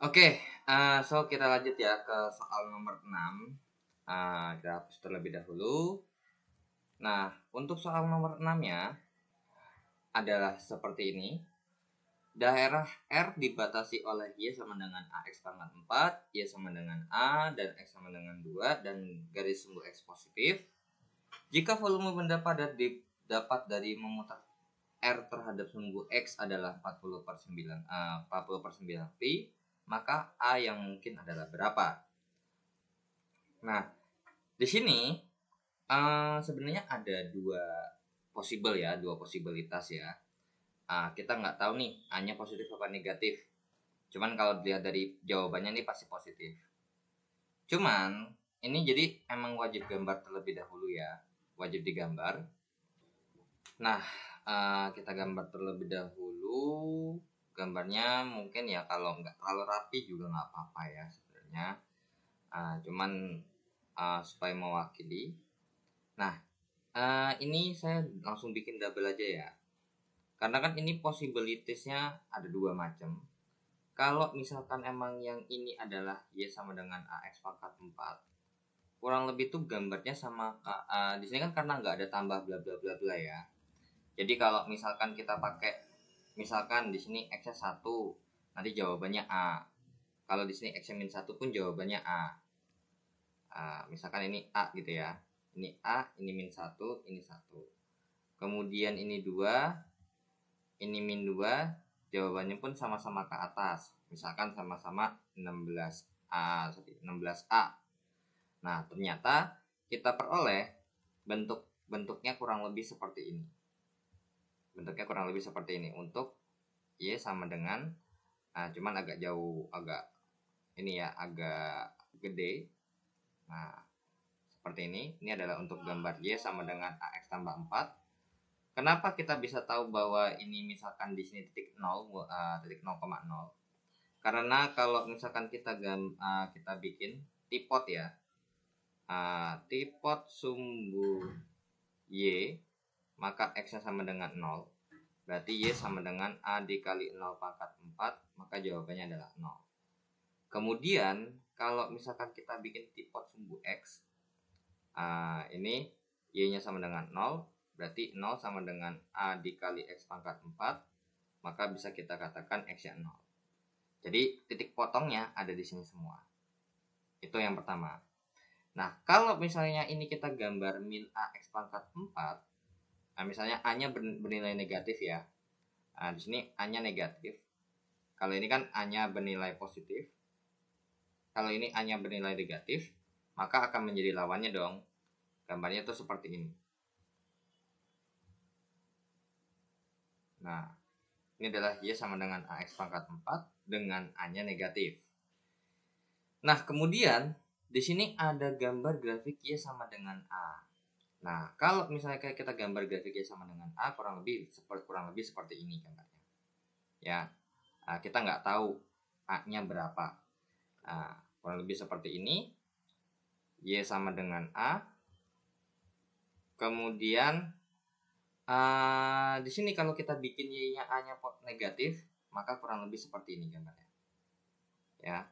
Oke, so kita lanjut ya ke soal nomor 6. Kita hapus terlebih dahulu. Nah, untuk soal nomor 6-nya adalah seperti ini. Daerah R dibatasi oleh Y sama dengan AX pangkat 4, Y sama dengan A, dan X sama dengan 2, dan garis sumbu X positif. Jika volume benda padat dapat dari memutar R terhadap sumbu X adalah 40/9 pi, maka A yang mungkin adalah berapa? Nah, di sini sebenarnya ada dua posibilitas ya. Kita nggak tahu nih A-nya positif apa negatif. Cuman kalau dilihat dari jawabannya ini pasti positif. Cuman ini jadi emang wajib gambar terlebih dahulu ya, wajib digambar. Nah, kita gambar terlebih dahulu. Gambarnya mungkin ya kalau nggak terlalu rapi juga nggak apa-apa ya sebenarnya. Cuman supaya mewakili. Nah, ini saya langsung bikin double aja ya. Karena kan ini possibilitiesnya ada dua macam. Kalau misalkan emang yang ini adalah Y sama dengan AX pangkat 4, kurang lebih tuh gambarnya sama di sini kan karena nggak ada tambah bla bla bla bla ya. Jadi kalau misalkan kita pakai misalkan di sini X-nya 1, nanti jawabannya A. Kalau di sini X-nya min 1 pun jawabannya A. Misalkan ini A gitu ya. Ini A, ini min 1, ini 1. Kemudian ini 2, ini min 2, jawabannya pun sama-sama ke atas. Misalkan sama-sama 16A. Nah, ternyata kita peroleh bentuknya kurang lebih seperti ini. Bentuknya kurang lebih seperti ini untuk Y sama dengan cuman agak jauh, agak ini ya, agak gede. Nah, seperti ini. Ini adalah untuk gambar Y sama dengan AX tambah 4. Kenapa kita bisa tahu bahwa ini misalkan di sini titik 0, titik 0,0? Karena kalau misalkan kita bikin tipot ya, tipot sumbu Y, maka X-nya sama dengan 0. Berarti Y sama dengan A dikali 0 pangkat 4, maka jawabannya adalah 0. Kemudian kalau misalkan kita bikin tipot sumbu X, ini Y-nya sama dengan 0, berarti 0 sama dengan A dikali X pangkat 4, maka bisa kita katakan X-nya 0. Jadi titik potongnya ada di sini semua. Itu yang pertama. Nah, kalau misalnya ini kita gambar min AX pangkat 4, misalnya A-nya bernilai negatif ya. Di sini A-nya negatif. Kalau ini kan A-nya bernilai positif. Kalau ini A-nya bernilai negatif, maka akan menjadi lawannya dong. Gambarnya tuh seperti ini. Nah, ini adalah Y sama dengan AX pangkat 4 dengan A-nya negatif. Nah, kemudian di sini ada gambar grafik Y sama dengan A. Nah, kalau misalnya kayak kita gambar grafik Y sama dengan A, kurang lebih seperti ini gambarnya. Ya, kita nggak tahu A-nya berapa. Kurang lebih seperti ini. Y sama dengan A. Kemudian di sini kalau kita bikin Y-nya A-nya negatif, maka kurang lebih seperti ini gambarnya. Ya.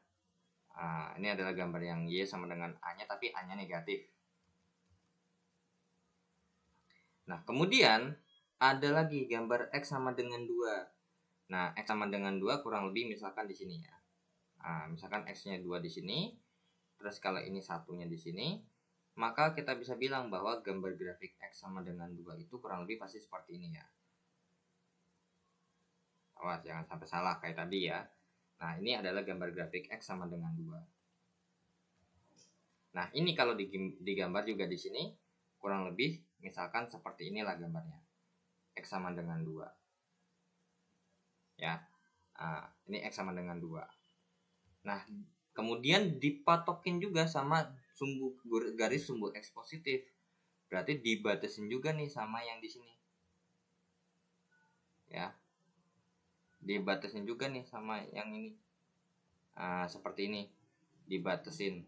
Ini adalah gambar yang Y sama dengan A-nya tapi A-nya negatif. Nah, kemudian ada lagi gambar X sama dengan 2. Nah, X sama dengan 2 kurang lebih misalkan di sini ya. Misalkan X-nya 2 di sini, terus kalau ini satunya di sini, maka kita bisa bilang bahwa gambar grafik X sama dengan 2 itu kurang lebih pasti seperti ini ya. Awas jangan sampai salah kayak tadi ya. Nah, ini adalah gambar grafik X sama dengan 2. Nah, ini kalau digambar juga di sini kurang lebih misalkan seperti inilah gambarnya. X sama dengan 2. Ya. Ini X sama dengan 2. Nah, kemudian dipatokin juga sama garis sumbu X positif. Berarti dibatasin juga nih sama yang di sini. Ya. Dibatasin juga nih sama yang ini. Seperti ini. Dibatasin.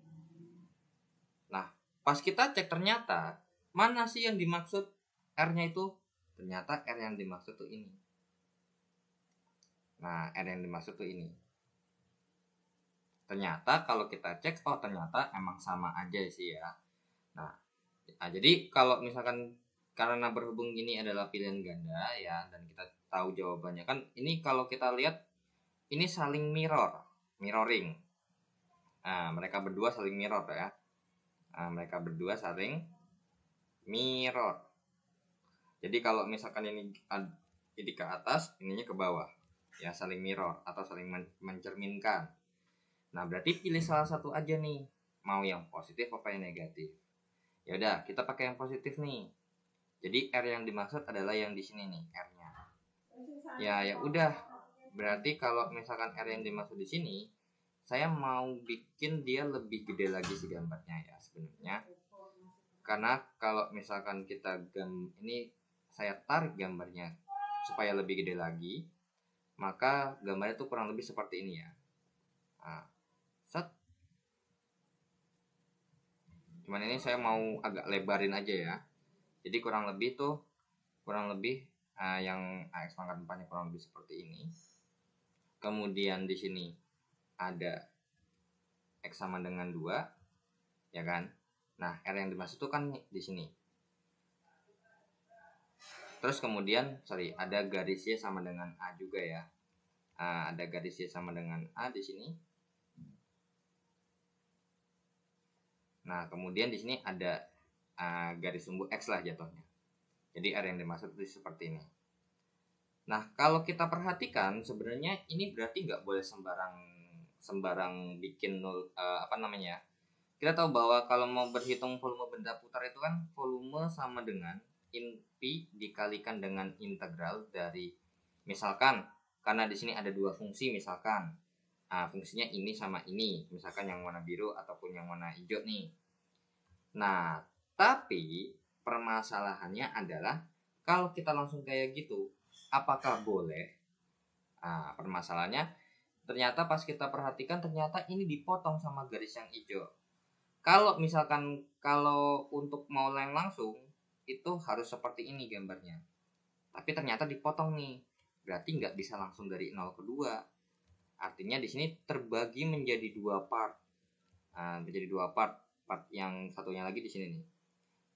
Nah, pas kita cek ternyata mana sih yang dimaksud R-nya itu? Ternyata R yang dimaksud tuh ini. Nah, R yang dimaksud tuh ini. ternyata kalau kita cek, oh ternyata emang sama aja sih ya. Nah jadi kalau misalkan karena berhubung ini adalah pilihan ganda ya, dan kita tahu jawabannya kan, ini kalau kita lihat ini saling mirroring. Nah, mereka berdua saling mirror ya. Nah, mereka berdua saling mirror. Jadi kalau misalkan ini ke atas, ininya ke bawah, ya saling mirror atau saling mencerminkan. Nah berarti pilih salah satu aja nih, mau yang positif apa yang negatif. Ya udah, kita pakai yang positif nih. Jadi R yang dimaksud adalah yang di sini nih, R-nya. Ya udah. Berarti kalau misalkan R yang dimaksud di sini, saya mau bikin dia lebih gede lagi sih gambarnya ya sebenarnya. Karena kalau misalkan kita ini saya tarik gambarnya supaya lebih gede lagi, maka gambarnya tuh kurang lebih seperti ini ya. Nah, set. Cuman ini saya mau agak lebarin aja ya. Jadi kurang lebih yang AX pangkat 4-nya kurang lebih seperti ini. Kemudian di sini ada X sama dengan 2, ya kan? Nah, R yang dimaksud itu kan di sini. Terus kemudian, ada garis Y sama dengan A juga ya. Ada garis Y sama dengan A di sini. Nah, kemudian di sini ada garis sumbu X lah jatuhnya. Jadi R yang dimaksud itu seperti ini. Nah, kalau kita perhatikan sebenarnya ini berarti nggak boleh sembarang bikin Kita tahu bahwa kalau mau berhitung volume benda putar itu kan volume sama dengan P dikalikan dengan integral dari, misalkan karena di sini ada dua fungsi, misalkan fungsinya ini sama ini, misalkan yang warna biru ataupun yang warna hijau nih. Nah, tapi permasalahannya adalah kalau kita langsung kayak gitu, apakah boleh? Permasalahannya ternyata pas kita perhatikan ternyata ini dipotong sama garis yang hijau. Kalau misalkan untuk mau langsung itu harus seperti ini gambarnya. Tapi ternyata dipotong nih. Berarti nggak bisa langsung dari 0 ke 2. Artinya di sini terbagi menjadi 2 part. Menjadi 2 part. Part yang satunya lagi di sini nih.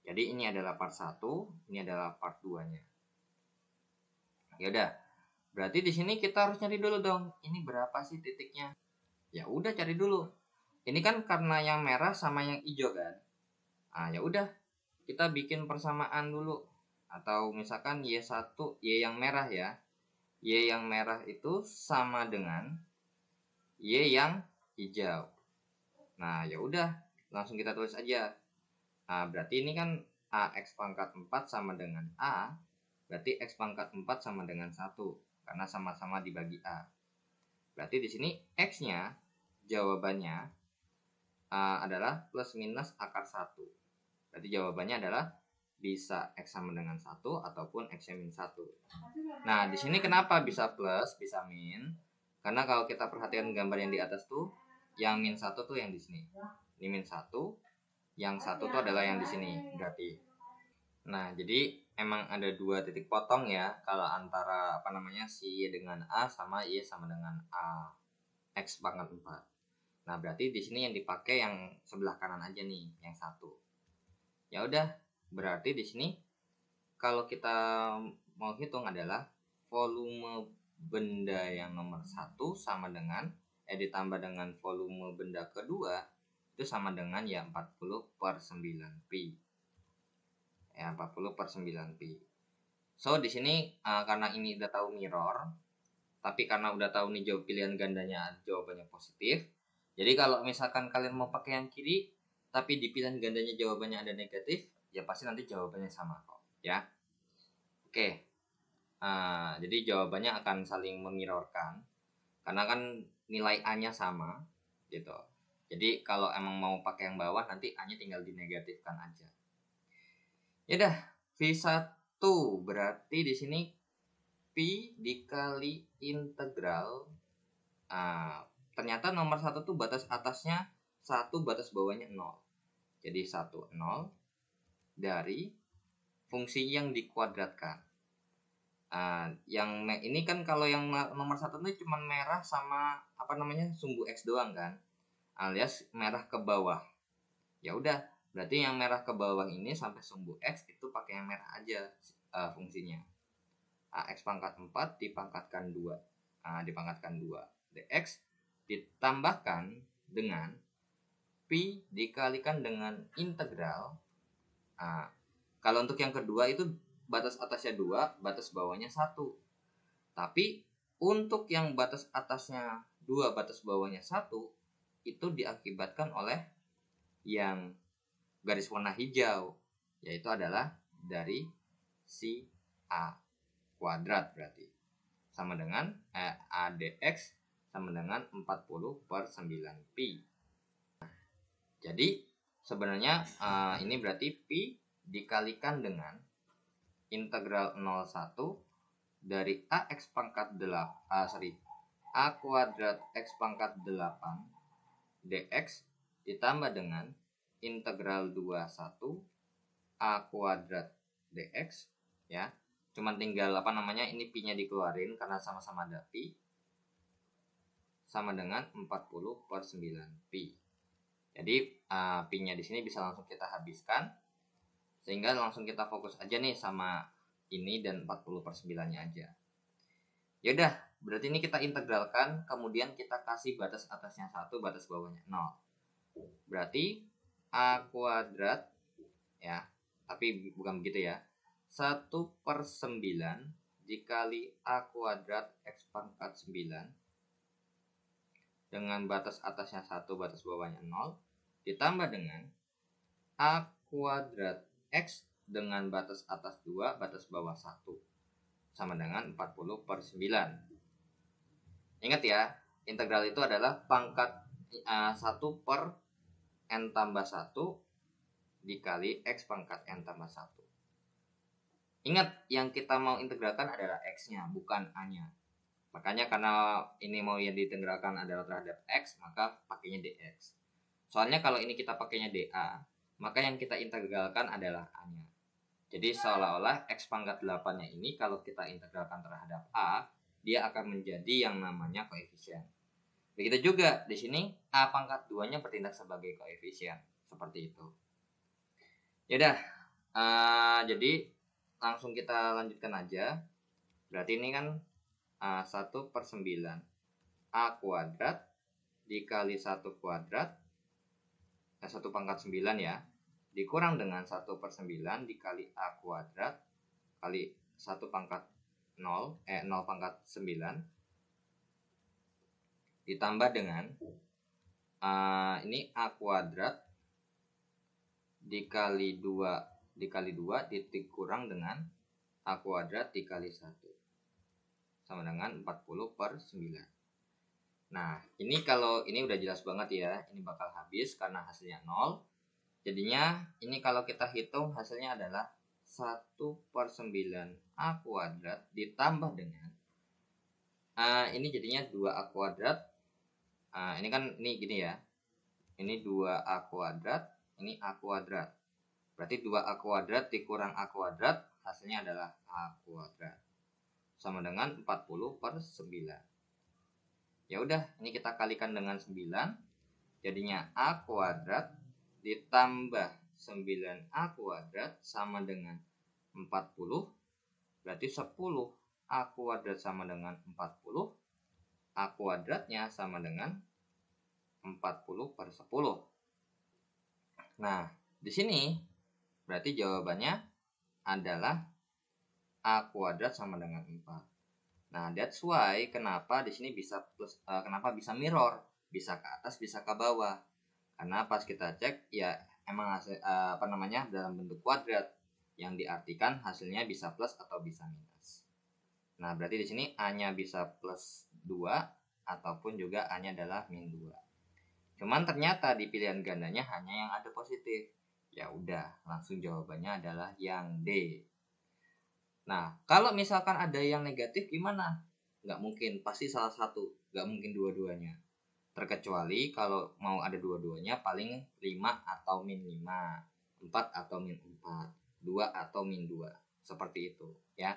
Jadi ini adalah part 1, ini adalah part 2-nya. Ya udah. Berarti di sini kita harus cari dulu dong. Ini berapa sih titiknya? Ya udah cari dulu. Ini kan karena yang merah sama yang hijau kan. Ya udah, kita bikin persamaan dulu. Atau misalkan Y1, Y yang merah ya. Y yang merah itu sama dengan Y yang hijau. Nah, ya udah, langsung kita tulis aja. Berarti ini kan AX pangkat 4 sama dengan A. Berarti X pangkat 4 sama dengan 1 karena sama-sama dibagi A. Berarti di sini X-nya jawabannya adalah plus minus akar 1. Berarti jawabannya adalah bisa X sama dengan 1 ataupun X min 1. Nah, di sini kenapa bisa plus, bisa min? Karena kalau kita perhatikan gambar yang di atas tuh, yang min 1 tuh yang di sini. Ini min 1, yang 1 tuh adalah yang di sini berarti. Nah, jadi emang ada 2 titik potong ya kalau antara si Y dengan A sama Y sama dengan A X pangkat 4. Nah, berarti di sini yang dipakai yang sebelah kanan aja nih, yang 1. Ya udah, berarti di sini kalau kita mau hitung adalah volume benda yang nomor 1 sama dengan ditambah dengan volume benda kedua itu sama dengan ya 40/9pi. Ya, 40/9pi. So, di sini karena ini udah tahu mirror, tapi karena udah tahu nih jawab pilihan gandanya jawabannya positif. Jadi kalau misalkan kalian mau pakai yang kiri, tapi di pilihan gandanya jawabannya ada negatif, ya pasti nanti jawabannya sama kok, ya. Oke. Jadi jawabannya akan saling memirrorkan, karena kan nilai A-nya sama, gitu. Jadi kalau emang mau pakai yang bawah, nanti A-nya tinggal dinegatifkan aja. Ya dah, V1 berarti di sini P dikali integral. Ternyata nomor 1 tuh batas atasnya 1, batas bawahnya 0. Jadi 1, 0 dari fungsi yang dikuadratkan. Ini kan kalau yang nomor 1 itu cuma merah sama sumbu X doang kan. alias merah ke bawah. Ya udah, berarti yang merah ke bawah ini sampai sumbu X itu pakai yang merah aja fungsinya. AX pangkat 4 dipangkatkan 2. Dipangkatkan 2. DX ditambahkan dengan Pi dikalikan dengan integral. Kalau untuk yang kedua itu batas atasnya 2, batas bawahnya 1. Tapi untuk yang batas atasnya 2, batas bawahnya 1, itu diakibatkan oleh yang garis warna hijau, yaitu adalah dari si A kuadrat, berarti sama dengan ADX sama dengan 40/9 Pi. Jadi sebenarnya ini berarti Pi dikalikan dengan integral 01 dari AX pangkat 8 A kuadrat X pangkat 8 DX ditambah dengan integral 21 A kuadrat DX, ya. Cuman tinggal ini pi-nya dikeluarin karena sama-sama ada pi, sama dengan 40/9 pi. Jadi pi-nya di sini bisa langsung kita habiskan, sehingga langsung kita fokus aja nih sama ini dan 40/9-nya aja. Yaudah, berarti ini kita integralkan, kemudian kita kasih batas atasnya 1, batas bawahnya 0. Berarti A kuadrat, ya, tapi bukan begitu ya, 1/9 dikali A kuadrat X pangkat 9 dengan batas atasnya 1, batas bawahnya 0, ditambah dengan A kuadrat X dengan batas atas 2, batas bawah 1, sama dengan 40/9. Ingat ya, integral itu adalah pangkat 1 per N tambah 1 dikali X pangkat N tambah 1. Ingat, yang kita mau integralkan adalah X-nya, bukan A-nya. Makanya karena ini mau yang diintegralkan adalah terhadap X, maka pakainya dx. Soalnya kalau ini kita pakainya dA, maka yang kita integralkan adalah A-nya. Jadi seolah-olah X pangkat 8-nya ini kalau kita integralkan terhadap A, dia akan menjadi yang namanya koefisien. Begitu juga di sini A pangkat 2-nya bertindak sebagai koefisien. Seperti itu. Yaudah, jadi langsung kita lanjutkan aja. Berarti ini kan 1/9 A kuadrat dikali 1 kuadrat 1 pangkat 9 ya, dikurang dengan 1/9 dikali A kuadrat kali 1 pangkat 0 pangkat 9 ditambah dengan ini A kuadrat dikali 2 dikurang dengan A kuadrat dikali 1 sama dengan 40/9. Nah, ini kalau ini udah jelas banget ya, ini bakal habis karena hasilnya 0. Jadinya ini kalau kita hitung hasilnya adalah 1/9 A kuadrat ditambah dengan ini jadinya 2A kuadrat. Ini kan ini gini ya, ini 2A kuadrat, ini A kuadrat. Berarti 2A kuadrat dikurang A kuadrat, hasilnya adalah A kuadrat. Sama dengan 40/9. Ya udah, ini kita kalikan dengan 9. Jadinya A kuadrat ditambah 9A kuadrat sama dengan 40. Berarti 10 A kuadrat sama dengan 40. A kuadratnya sama dengan 40/10. Nah, di sini berarti jawabannya adalah A kuadrat sama dengan 4. Nah, that's why kenapa di sini bisa plus, kenapa bisa mirror, bisa ke atas, bisa ke bawah. Karena pas kita cek ya emang hasil, dalam bentuk kuadrat, yang diartikan hasilnya bisa plus atau bisa minus. Nah, berarti di sini A-nya bisa plus 2 ataupun juga A-nya adalah min 2. Cuman ternyata di pilihan gandanya hanya yang ada positif. Ya udah, langsung jawabannya adalah yang D. Nah, kalau misalkan ada yang negatif gimana? Nggak mungkin, pasti salah satu. Nggak mungkin dua-duanya. Terkecuali kalau mau ada dua-duanya paling 5 atau min 5. 4 atau min 4. 2 atau min 2. Seperti itu, ya.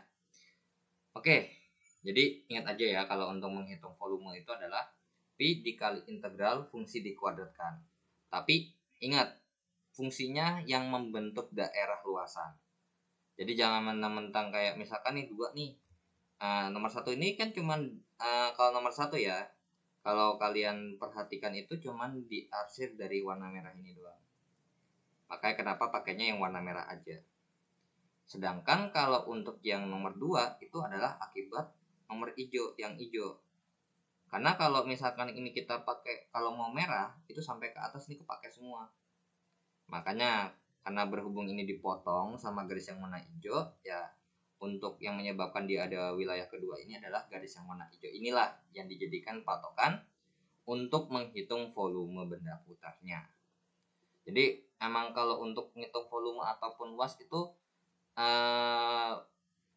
Oke, jadi ingat aja ya kalau untuk menghitung volume itu adalah Pi dikali integral fungsi dikuadratkan. Tapi ingat, fungsinya yang membentuk daerah luasan. Jadi jangan mentang-mentang kayak misalkan nih dua nih. Nomor satu ini kan cuman kalau nomor satu ya, kalau kalian perhatikan itu cuman diarsir dari warna merah ini doang. Makanya kenapa pakainya yang warna merah aja. Sedangkan kalau untuk yang nomor 2 itu adalah akibat nomor hijau, yang hijau. Karena kalau misalkan ini kita pakai, kalau mau merah itu sampai ke atas nih kepake semua. Makanya karena berhubung ini dipotong sama garis yang warna hijau, ya untuk yang menyebabkan dia ada wilayah kedua ini adalah garis yang warna hijau. Inilah yang dijadikan patokan untuk menghitung volume benda putarnya. Jadi emang kalau untuk menghitung volume ataupun luas itu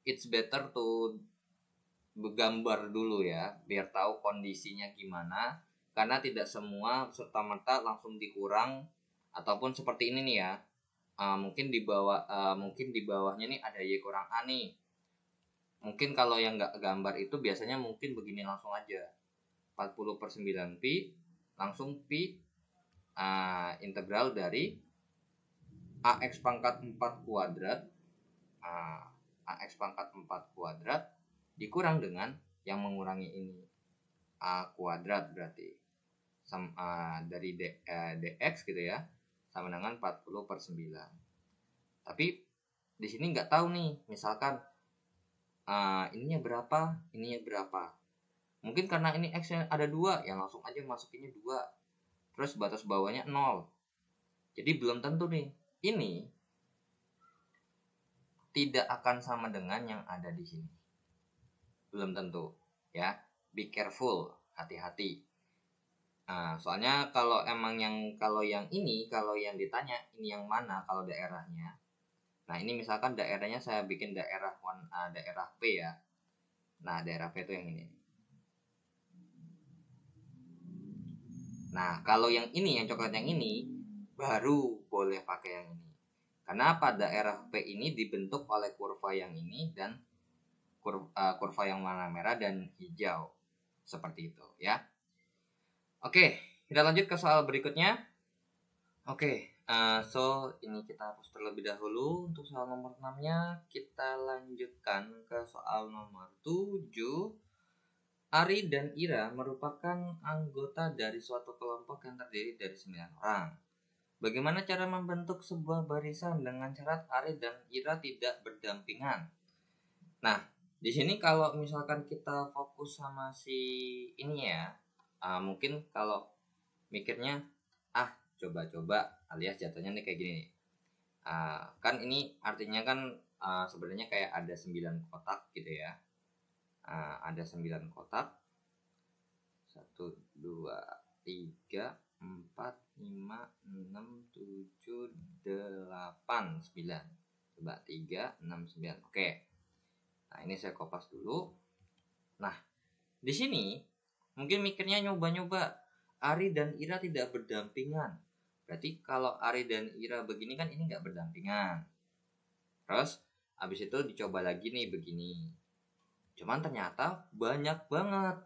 it's better to bergambar dulu ya, biar tahu kondisinya gimana. Karena tidak semua serta-merta langsung dikurang, ataupun seperti ini nih ya. Mungkin di bawahnya nih ada Y kurang A nih. Mungkin kalau yang nggak gambar itu biasanya mungkin begini langsung aja. 40/9 Pi langsung Pi integral dari AX pangkat 4 kuadrat AX pangkat 4 kuadrat dikurang dengan yang mengurangi ini A kuadrat, berarti dari dx gitu ya, sama dengan 40/9. Tapi di sini nggak tahu nih, misalkan ininya berapa, ininya berapa. Mungkin karena ini x nya ada 2, ya langsung aja masukinnya 2. Terus batas bawahnya 0. Jadi belum tentu nih ini tidak akan sama dengan yang ada di sini. Belum tentu ya. Be careful, hati-hati. Soalnya kalau yang ditanya ini yang mana kalau daerahnya. Nah, ini misalkan daerahnya saya bikin daerah P ya. Nah, daerah P itu yang ini. Nah, kalau yang ini, yang coklat yang ini, baru boleh pakai yang ini. Kenapa? Daerah P ini dibentuk oleh kurva yang ini dan kurva yang warna merah dan hijau. Seperti itu ya. Oke, kita lanjut ke soal berikutnya. Oke, so ini kita hapus terlebih dahulu. Untuk soal nomor 6-nya, kita lanjutkan ke soal nomor 7. Ari dan Ira merupakan anggota dari suatu kelompok yang terdiri dari 9 orang. Bagaimana cara membentuk sebuah barisan dengan syarat Ari dan Ira tidak berdampingan? Nah, di sini kalau misalkan kita fokus sama si ini ya, mungkin kalau mikirnya coba-coba alias jatuhnya nih kayak gini nih. Kan ini artinya kan sebenarnya kayak ada 9 kotak gitu ya. Ada 9 kotak. 1, 2, 3, 4, 5, 6, 7, 8, 9. Coba 3, 6, 9. Oke. Nah, ini saya kopas dulu. Nah, di sini mungkin mikirnya nyoba-nyoba. Ari dan Ira tidak berdampingan. Berarti kalau Ari dan Ira begini kan ini nggak berdampingan. Terus habis itu dicoba lagi nih begini. Cuman ternyata banyak banget.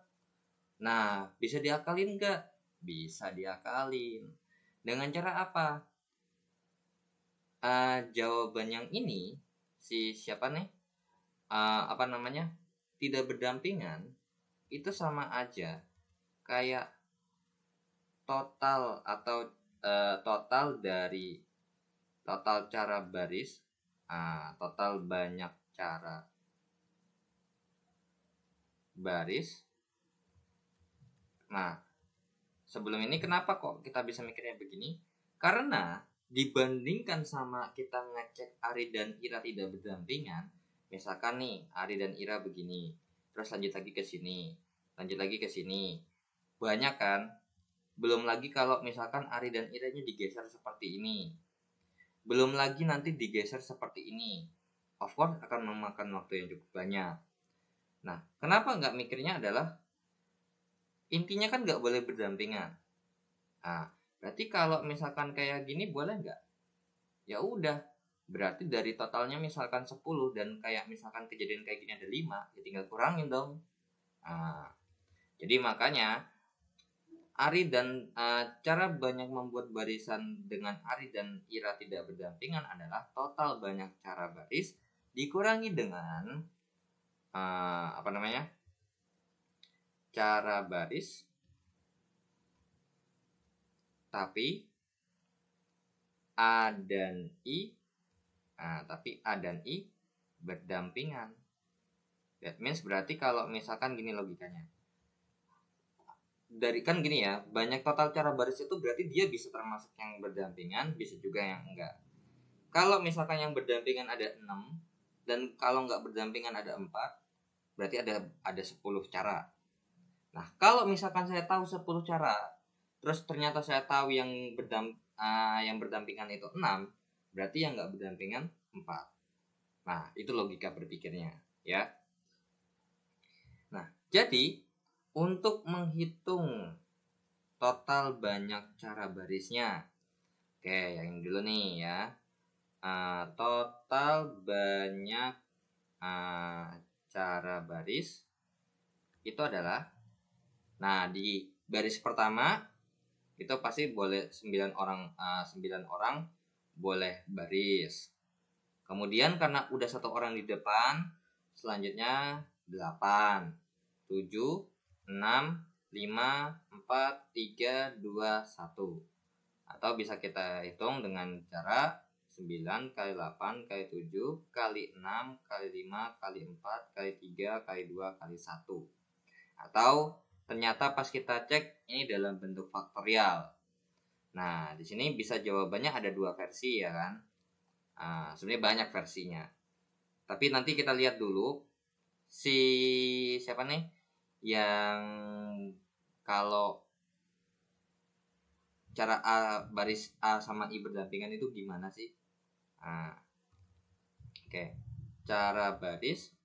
Nah, bisa diakalin nggak? Bisa diakalin. Dengan cara apa? Jawaban yang ini siapa nih? Tidak berdampingan itu sama aja kayak total atau total dari total cara baris, total banyak cara baris. Nah, sebelum ini kenapa kok kita bisa mikirnya begini? Karena dibandingkan sama kita ngecek Ari dan Ira tidak berdampingan, misalkan nih Ari dan Ira begini, terus lanjut lagi ke sini, lanjut lagi ke sini, banyak kan? Belum lagi kalau misalkan Ari dan Ira-nya digeser seperti ini, belum lagi nanti digeser seperti ini, of course akan memakan waktu yang cukup banyak. Nah, kenapa nggak mikirnya adalah intinya kan nggak boleh berdampingan. Nah, berarti kalau misalkan kayak gini boleh nggak? Ya udah, berarti dari totalnya misalkan 10 dan kayak misalkan kejadian kayak gini ada 5, ya tinggal kurangin dong. Nah, jadi makanya Ari dan cara banyak membuat barisan dengan ari dan ira tidak berdampingan adalah total banyak cara baris dikurangi dengan cara baris tapi A dan I berdampingan. That means berarti kalau misalkan gini logikanya. Dari kan gini ya, banyak total cara baris itu berarti dia bisa termasuk yang berdampingan, bisa juga yang enggak. Kalau misalkan yang berdampingan ada 6 dan kalau enggak berdampingan ada 4, berarti ada 10 cara. Nah, kalau misalkan saya tahu 10 cara, terus ternyata saya tahu yang berdampingan itu 6, berarti yang enggak berdampingan 4. Nah, itu logika berpikirnya, ya. Nah, jadi untuk menghitung total banyak cara barisnya, oke, yang ini dulu nih ya. Total banyak cara baris itu adalah, nah di baris pertama itu pasti boleh 9 orang boleh baris. Kemudian karena udah 1 orang di depan, selanjutnya 8, 7, 6, 5, 4, 3, 2, 1. Atau bisa kita hitung dengan cara 9 kali 8 kali 7 kali 6 kali 5 kali 4 kali 3 kali 2 kali 1. Atau ternyata pas kita cek ini dalam bentuk faktorial. Nah, di sini bisa jawabannya ada 2 versi ya kan. Sebenarnya banyak versinya. Tapi nanti kita lihat dulu siapa nih yang kalau cara baris A sama I berdampingan itu gimana sih? Oke. Cara baris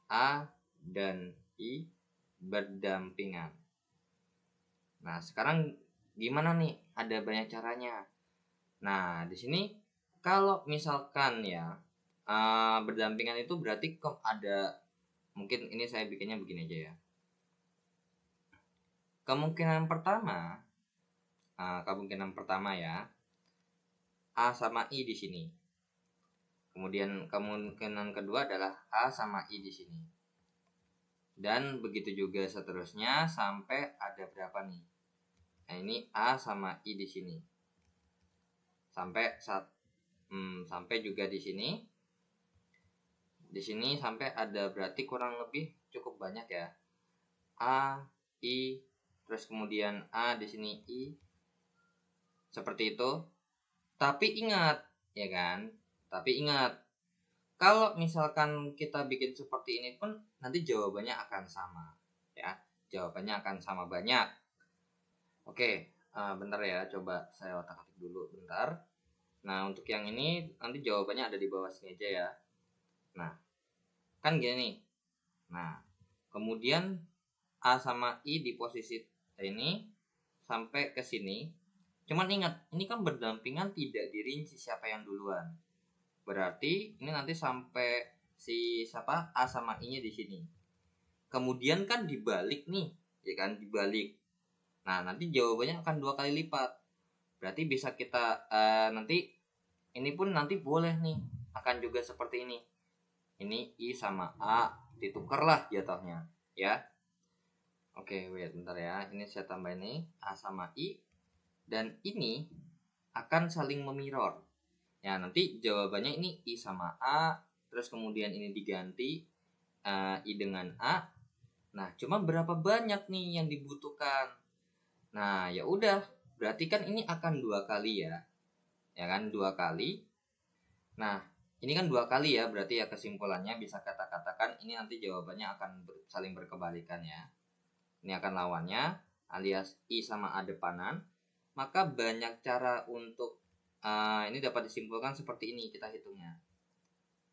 A dan I berdampingan. Nah, sekarang gimana nih? Ada banyak caranya. Nah, di sini kalau misalkan ya berdampingan itu berarti ada, mungkin ini saya bikinnya begini aja ya. Kemungkinan pertama ya, A sama I di sini. Kemudian kemungkinan kedua adalah A sama I di sini. Dan begitu juga seterusnya sampai ada berapa nih? Nah, ini A sama I di sini. Sampai juga di sini. Di sini sampai ada berarti kurang lebih cukup banyak ya. A, I, terus kemudian A di sini I. Seperti itu. Tapi ingat, ya kan? Kalau misalkan kita bikin seperti ini pun nanti jawabannya akan sama, ya. Jawabannya akan sama banyak. Oke, bentar ya, coba saya otak-atik dulu bentar. Nah, untuk yang ini nanti jawabannya ada di bawah sini aja ya. Nah, kan gini. Nah, kemudian A sama I di posisi ini sampai ke sini. Cuman ingat, ini kan berdampingan, tidak dirinci siapa yang duluan. Berarti ini nanti sampai A sama I-nya di sini. Kemudian kan dibalik nih, ya kan, dibalik. Nah, nanti jawabannya akan 2 kali lipat. Berarti bisa kita nanti ini pun nanti boleh nih, akan juga seperti ini. Ini I sama A ditukarlah jatuhnya, ya. Oke, wait bentar ya. Ini saya tambah ini A sama I, dan ini akan saling memirror. Ya, nanti jawabannya ini I sama A, terus kemudian ini diganti I dengan A. Nah, cuma berapa banyak nih yang dibutuhkan? Nah, ya udah, berarti kan ini akan 2 kali ya. Ya kan, 2 kali. Nah, ini kan 2 kali ya, berarti ya kesimpulannya bisa katakan ini nanti jawabannya akan saling berkebalikan ya. Ini akan lawannya, alias I sama A depanan. Maka banyak cara untuk ini dapat disimpulkan seperti ini kita hitungnya.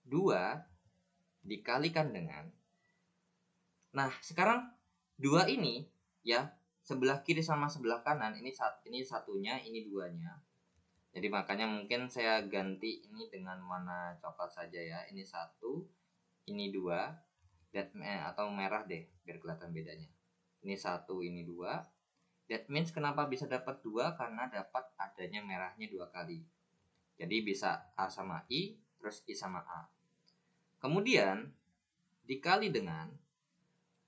2 dikalikan dengan, nah sekarang 2 ini ya, sebelah kiri sama sebelah kanan, ini satunya, ini 2-nya. Jadi makanya mungkin saya ganti ini dengan warna coklat saja ya. Ini 1, ini 2, atau merah deh biar kelihatan bedanya. Ini 1, ini 2. That means kenapa bisa dapat 2? Karena dapat adanya merahnya 2 kali. Jadi bisa A sama I, terus I sama A. Kemudian dikali dengan,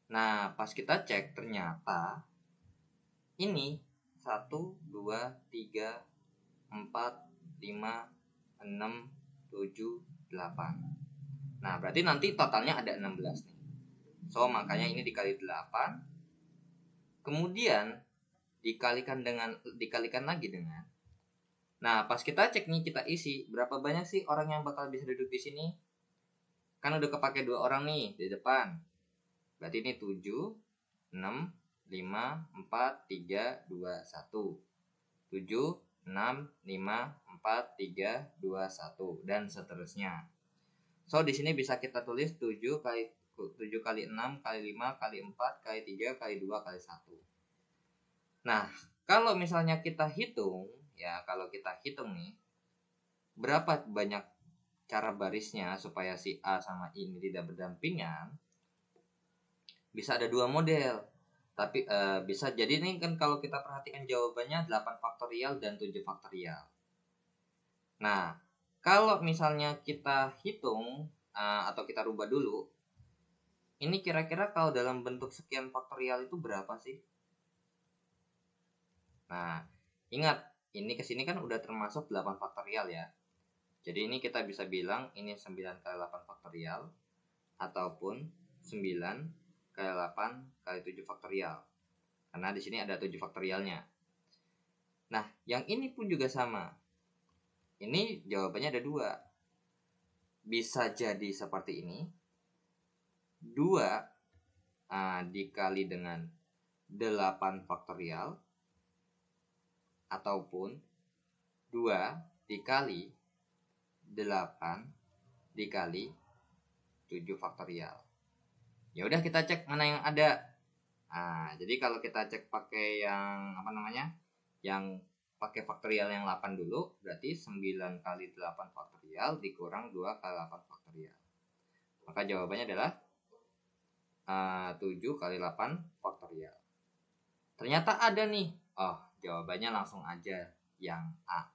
nah pas kita cek ternyata ini 1, 2, 3, 4, 5, 6, 7, 8. Nah berarti nanti totalnya ada 16 nih. So makanya ini dikali 8. Kemudian dikalikan lagi dengan. Nah, pas kita cek nih, kita isi berapa banyak sih orang yang bakal bisa duduk di sini? Kan udah kepake 2 orang nih di depan. Berarti ini 7, 6, 5, 4, 3, 2, 1. 7, 6, 5, 4, 3, 2, 1 dan seterusnya. So di sini bisa kita tulis 7 kali 6 kali 5 kali 4 kali 3 kali 2 kali 1. Nah, kalau misalnya kita hitung, ya kalau kita hitung nih, berapa banyak cara barisnya supaya si A sama I ini tidak berdampingan, bisa ada 2 model. Tapi bisa jadi nih kan kalau kita perhatikan jawabannya 8 faktorial dan 7 faktorial. Nah, kalau misalnya kita hitung atau kita rubah dulu, ini kira-kira kalau dalam bentuk sekian faktorial itu berapa sih? Nah, ingat, ini kesini kan udah termasuk 8 faktorial ya. Jadi ini kita bisa bilang ini 9 kali 8 faktorial ataupun 9 kali 8 kali 7 faktorial. Karena di sini ada 7 faktorialnya. Nah, yang ini pun juga sama. Ini jawabannya ada 2. Bisa jadi seperti ini. 2 dikali dengan 8 faktorial ataupun 2 dikali 8 dikali 7 faktorial. Ya udah kita cek mana yang ada. Jadi kalau kita cek pakai yang yang pakai faktorial yang 8 dulu, berarti 9 kali 8 faktorial dikurang 2 kali 8 faktorial. Maka jawabannya adalah 7 kali 8 faktorial. Ternyata ada nih. Oh, jawabannya langsung aja yang A.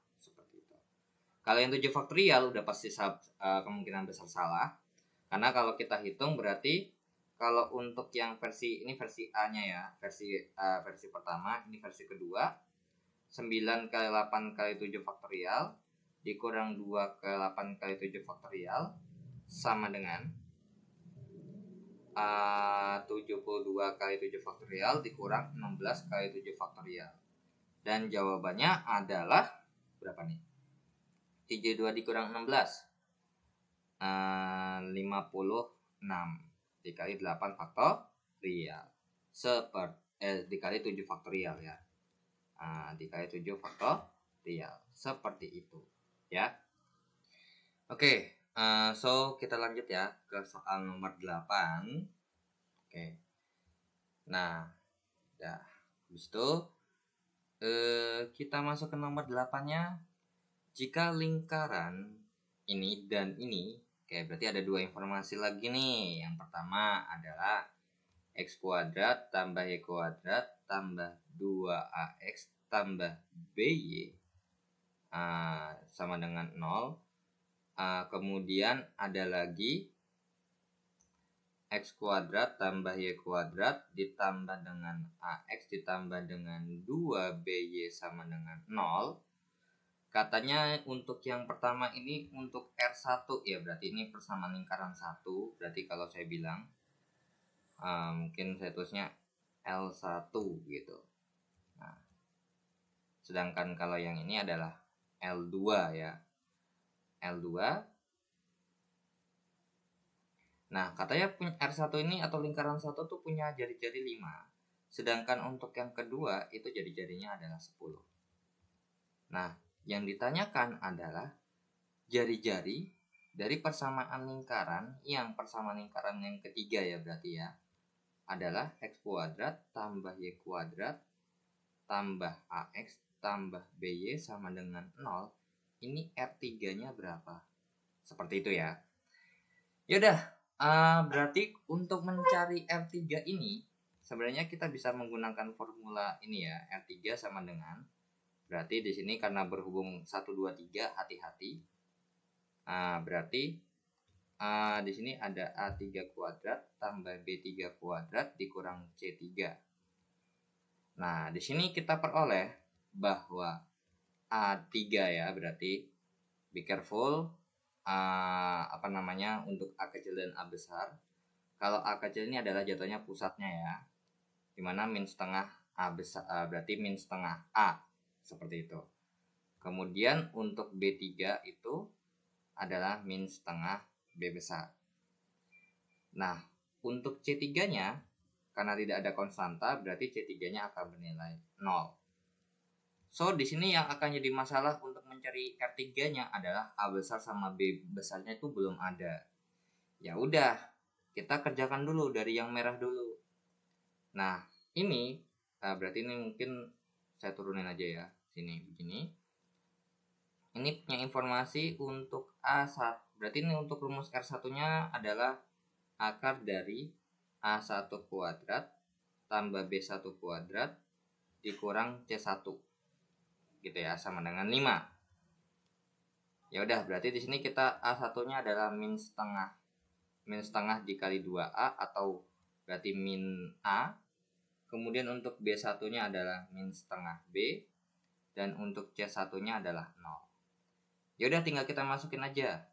Kalau yang 7 faktorial udah pasti kemungkinan besar salah. Karena kalau kita hitung berarti kalau untuk yang versi ini versi A-nya ya, versi pertama, ini versi kedua. 9 kali 8 kali 7 faktorial dikurang 2 kali 8 kali 7 faktorial sama dengan 72 kali 7 faktorial dikurang 16 kali 7 faktorial. Dan jawabannya adalah berapa nih? 32 dikurang 16 56 dikali 8 faktorial dikali 7 faktorial ya. Dikali 7 faktorial seperti itu ya. Oke, so kita lanjut ya ke soal nomor 8. Oke. Nah, udah habis itu kita masuk ke nomor 8-nya. Jika lingkaran ini dan ini, oke, berarti ada 2 informasi lagi nih. Yang pertama adalah X kuadrat tambah Y kuadrat tambah 2AX tambah BY sama dengan 0. Kemudian ada lagi X kuadrat tambah Y kuadrat ditambah dengan AX ditambah dengan 2BY sama dengan 0. Katanya untuk yang pertama ini untuk R1 ya, berarti ini persamaan lingkaran 1. Berarti kalau saya bilang mungkin saya tulisnya L1 gitu. Nah, sedangkan kalau yang ini adalah L2 ya. L2. Nah, katanya R1 ini atau lingkaran 1 tuh punya jari-jari 5. Sedangkan untuk yang kedua itu jari-jarinya adalah 10. Nah, yang ditanyakan adalah jari-jari dari persamaan lingkaran yang ketiga ya berarti ya adalah X kuadrat tambah Y kuadrat tambah AX tambah BY sama dengan 0. Ini R3-nya berapa? Seperti itu ya. Yaudah, Berarti untuk mencari R3 ini sebenarnya kita bisa menggunakan formula ini ya. R3 sama dengan, berarti di sini karena berhubung 1 2 3, hati-hati. Berarti di sini ada A3 kuadrat tambah B3 kuadrat dikurang C3. Nah, di sini kita peroleh bahwa A3 ya, berarti be careful untuk A kecil dan A besar. Kalau A kecil ini adalah jatuhnya pusatnya ya, dimana min setengah A besar, berarti min setengah A, seperti itu. Kemudian untuk B3 itu adalah min setengah B besar. Nah, untuk C3 nya karena tidak ada konstanta, berarti C3 nya akan bernilai 0. So, di sini yang akan jadi masalah untuk mencari R3 nya adalah A besar sama B besarnya itu belum ada. Ya udah, kita kerjakan dulu dari yang merah dulu. Nah, ini berarti ini mungkin saya turunin aja ya, sini begini. Ini punya informasi untuk A1. Berarti ini untuk rumus R1-nya adalah akar dari A1 kuadrat tambah B1 kuadrat dikurang C1. Gitu ya, sama dengan 5. Ya udah, berarti di sini kita A1-nya adalah min setengah. Min setengah dikali 2A atau berarti min A. Kemudian untuk B1-nya adalah min setengah B dan untuk C1-nya adalah 0. Ya udah, tinggal kita masukin aja.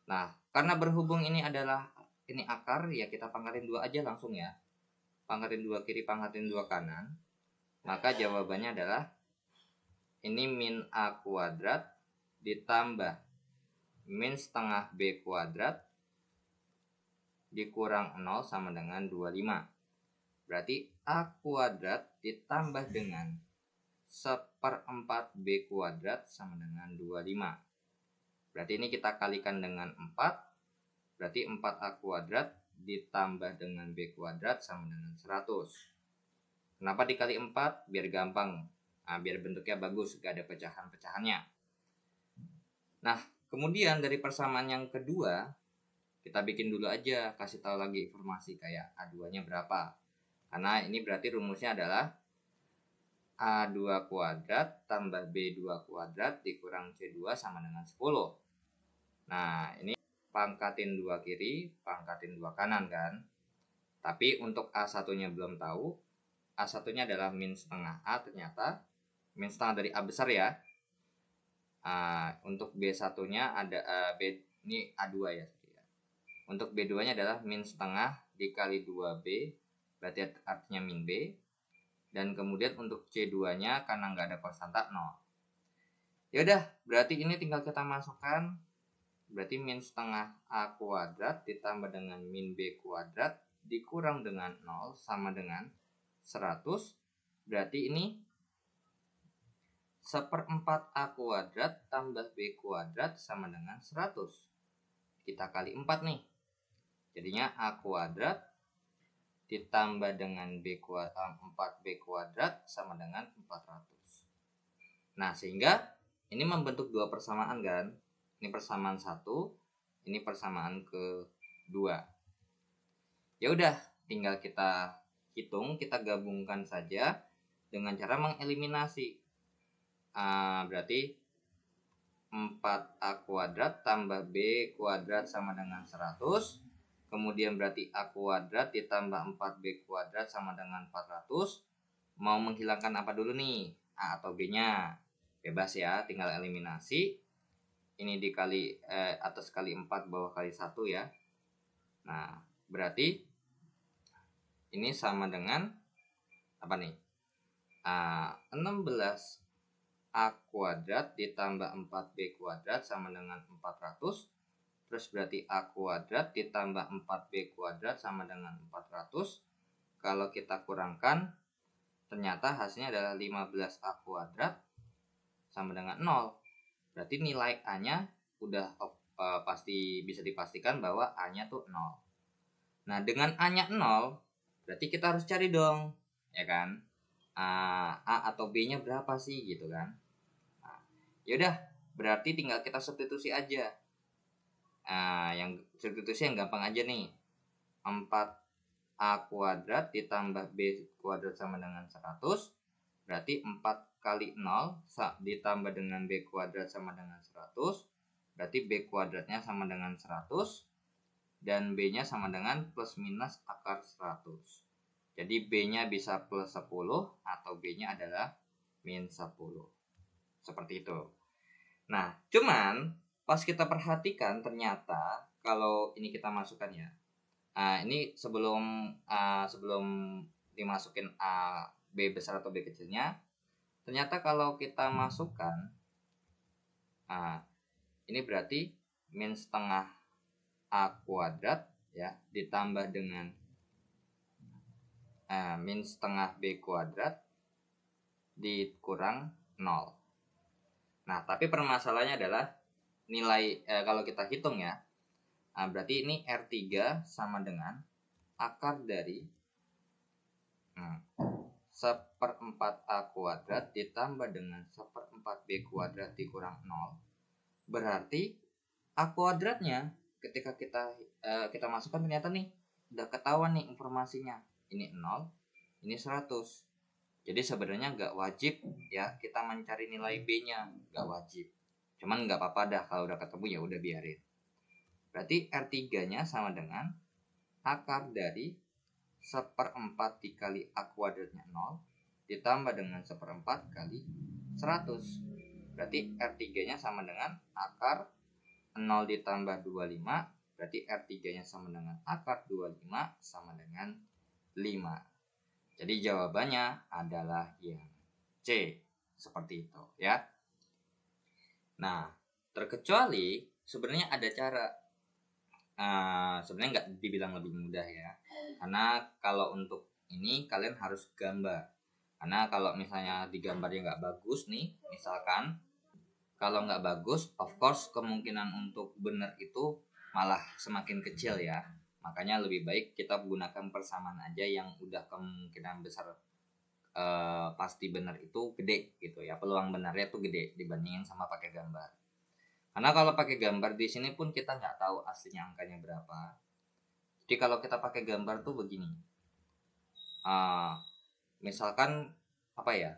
Nah, karena berhubung ini adalah ini akar, ya kita pangkatin 2 aja langsung ya. Pangkatin 2 kiri, pangkatin 2 kanan. Maka jawabannya adalah ini min A kuadrat ditambah min setengah B kuadrat dikurang 0 sama dengan 25. Berarti A kuadrat ditambah dengan 1/4 B kuadrat sama dengan 25. Berarti ini kita kalikan dengan 4. Berarti 4A kuadrat ditambah dengan B kuadrat sama dengan 100. Kenapa dikali 4? Biar gampang. Biar bentuknya bagus, gak ada pecahan-pecahannya. Nah, kemudian dari persamaan yang kedua, kita bikin dulu aja, kasih tahu lagi informasi kayak A2-nya berapa. Karena ini berarti rumusnya adalah A2 kuadrat tambah B2 kuadrat dikurang C2 sama dengan 10. Nah, ini pangkatin 2 kiri, pangkatin 2 kanan kan. Tapi untuk A1-nya belum tahu. A1-nya adalah min setengah A ternyata. Min setengah dari A besar ya. Untuk B1-nya ada ini A2 ya. Untuk B2-nya adalah min setengah dikali 2B, berarti artinya min B. Dan kemudian untuk C2-nya karena nggak ada konstanta 0. Ya udah, berarti ini tinggal kita masukkan. Berarti min setengah A kuadrat ditambah dengan min B kuadrat dikurang dengan 0 sama dengan 100. Berarti ini 1/4 A kuadrat tambah B kuadrat sama dengan 100. Kita kali 4 nih. Jadinya A kuadrat ditambah dengan 4B kuadrat sama dengan 400. Nah, sehingga ini membentuk dua persamaan kan. Ini persamaan 1, ini persamaan kedua. Ya udah, tinggal kita hitung, kita gabungkan saja dengan cara mengeliminasi. Berarti 4A kuadrat tambah B kuadrat sama dengan 100. Kemudian berarti A kuadrat ditambah 4B kuadrat sama dengan 400. Mau menghilangkan apa dulu nih? A atau B-nya? Bebas ya, tinggal eliminasi. Ini dikali atas kali 4, bawah kali 1 ya. Nah, berarti ini sama dengan apa nih? 16 A kuadrat ditambah 4B kuadrat sama dengan 400. Terus berarti A kuadrat ditambah 4B kuadrat sama dengan 400. Kalau kita kurangkan, ternyata hasilnya adalah 15A kuadrat sama dengan 0. Berarti nilai A-nya udah pasti bisa dipastikan bahwa A-nya tuh 0. Nah, dengan A-nya 0, berarti kita harus cari dong, ya kan? A atau B-nya berapa sih gitu kan? Nah, yaudah, berarti tinggal kita substitusi aja. Yang substitusi yang gampang aja nih. 4A kuadrat ditambah B kuadrat sama dengan 100. Berarti 4 kali 0 ditambah dengan B kuadrat sama dengan 100. Berarti B kuadratnya sama dengan 100. Dan B-nya sama dengan plus minus akar 100. Jadi B-nya bisa plus 10 atau B-nya adalah min 10. Seperti itu. Nah, cuman pas kita perhatikan ternyata kalau ini kita masukkan ya. Ini sebelum dimasukin B besar atau B kecilnya, ternyata kalau kita masukkan ini berarti min setengah A kuadrat ya ditambah dengan min setengah B kuadrat dikurang 0. Nah, tapi permasalahannya adalah nilai kalau kita hitung ya, berarti ini R3 sama dengan akar dari 1/4 A kuadrat ditambah dengan 1/4 B kuadrat dikurang 0. Berarti A kuadratnya ketika kita masukkan ternyata nih udah ketahuan nih informasinya. Ini 0, ini 100. Jadi sebenarnya nggak wajib ya kita mencari nilai B-nya, nggak wajib. Cuman nggak apa-apa dah kalau udah ketemu ya udah biarin. Berarti R3-nya sama dengan akar dari 1/4 dikali A kuadratnya 0 ditambah dengan 1/4 kali 100. Berarti R3-nya sama dengan akar 0 ditambah 25. Berarti R3-nya sama dengan akar 25 sama dengan 5. Jadi jawabannya adalah yang C. Seperti itu ya. Nah, terkecuali sebenarnya ada cara. Sebenarnya nggak dibilang lebih mudah ya. Karena kalau untuk ini kalian harus gambar. Karena kalau misalnya digambarnya nggak bagus nih, misalkan kalau nggak bagus, of course kemungkinan untuk benar itu malah semakin kecil ya. Makanya lebih baik kita gunakan persamaan aja yang udah kemungkinan besar pasti benar itu gede gitu ya. Peluang benarnya tuh gede dibandingin sama pakai gambar. Karena kalau pakai gambar di sini pun kita nggak tahu aslinya angkanya berapa. Jadi kalau kita pakai gambar tuh begini. Misalkan apa ya?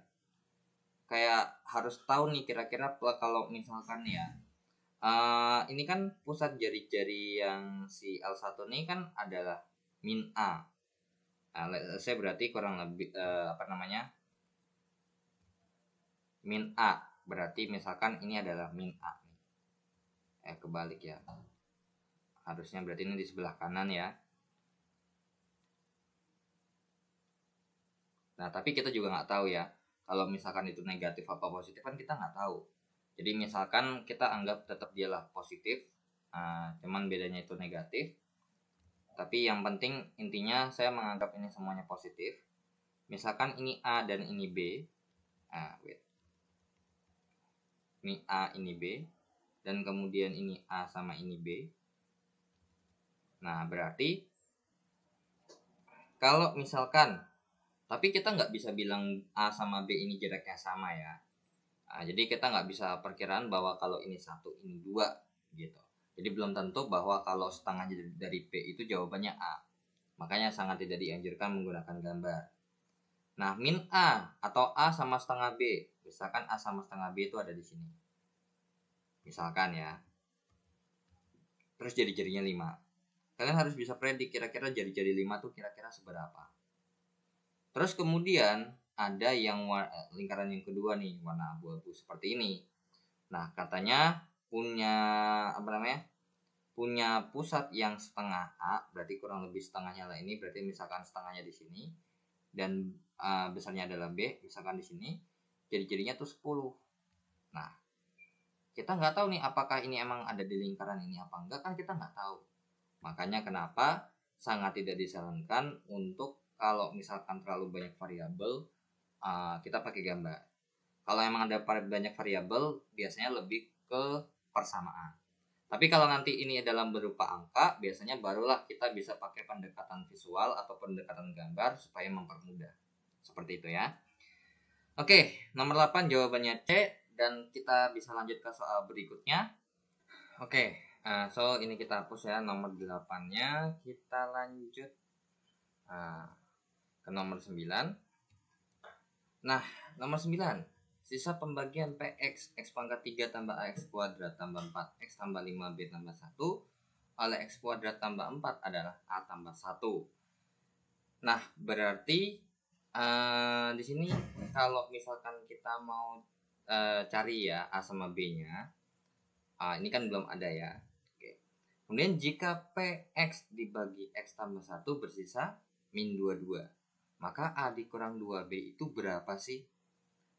Kayak harus tahu nih kira-kira kalau misalkan ya. Ini kan pusat jari-jari yang si L1 ini kan adalah min A. Saya berarti kurang lebih min A. Berarti misalkan ini adalah min A. Kebalik ya. Harusnya berarti ini di sebelah kanan ya. Nah, tapi kita juga nggak tahu ya. Kalau misalkan itu negatif atau positif kan kita nggak tahu. Jadi misalkan kita anggap tetap dialah positif, cuman bedanya itu negatif. Tapi yang penting intinya saya menganggap ini semuanya positif. Misalkan ini A dan ini B. Ini A, ini B. Dan kemudian ini A sama ini B. Nah, berarti kalau misalkan, tapi kita nggak bisa bilang A sama B ini jaraknya sama ya. Jadi kita nggak bisa perkiraan bahwa kalau ini 1, ini 2 gitu. Jadi belum tentu bahwa kalau setengah dari B itu jawabannya A. Makanya sangat tidak dianjurkan menggunakan gambar. Nah, min A atau A sama setengah B. Misalkan A sama setengah B itu ada di sini. Misalkan ya. Terus jari-jarinya 5. Kalian harus bisa predik kira-kira jari-jari 5 tuh kira-kira seberapa. Terus kemudian ada yang lingkaran yang kedua nih, warna abu-abu seperti ini. Nah, katanya punya pusat yang setengah A, berarti kurang lebih setengahnya lah ini, berarti misalkan setengahnya di sini dan besarnya adalah B, misalkan di sini, jari-jarinya tuh 10. Nah, kita nggak tahu nih apakah ini emang ada di lingkaran ini apa enggak, kan kita nggak tahu. Makanya kenapa sangat tidak disarankan untuk kalau misalkan terlalu banyak variabel kita pakai gambar. Kalau emang ada banyak variabel biasanya lebih ke persamaan. Tapi kalau nanti ini dalam berupa angka, biasanya barulah kita bisa pakai pendekatan visual atau pendekatan gambar supaya mempermudah. Seperti itu ya. Oke, nomor 8 jawabannya C dan kita bisa lanjut ke soal berikutnya. Oke, So ini kita hapus ya nomor 8-nya. Kita lanjut ke nomor 9. Nah, nomor 9, sisa pembagian PX X pangkat 3 tambah AX kuadrat tambah 4X tambah 5B tambah 1 oleh X kuadrat tambah 4 adalah A tambah 1. Nah, berarti di sini kalau misalkan kita mau cari ya A sama B-nya, ini kan belum ada ya. Oke. Kemudian jika PX dibagi X tambah 1 bersisa min 22, maka A dikurang 2B itu berapa sih?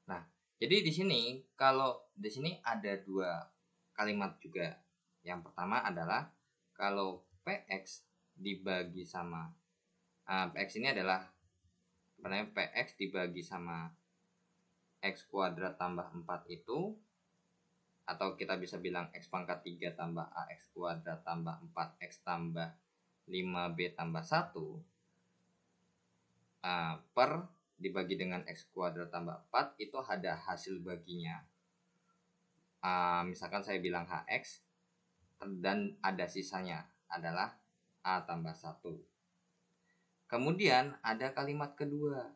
Nah, jadi di sini kalau di sini ada dua kalimat juga. Yang pertama adalah kalau PX dibagi sama PX ini adalah PX dibagi sama X kuadrat tambah 4 itu, atau kita bisa bilang X pangkat 3 tambah AX kuadrat tambah 4X tambah 5B tambah 1 per dibagi dengan X kuadrat tambah 4 itu ada hasil baginya. Misalkan saya bilang HX dan ada sisanya adalah A tambah 1. Kemudian ada kalimat kedua.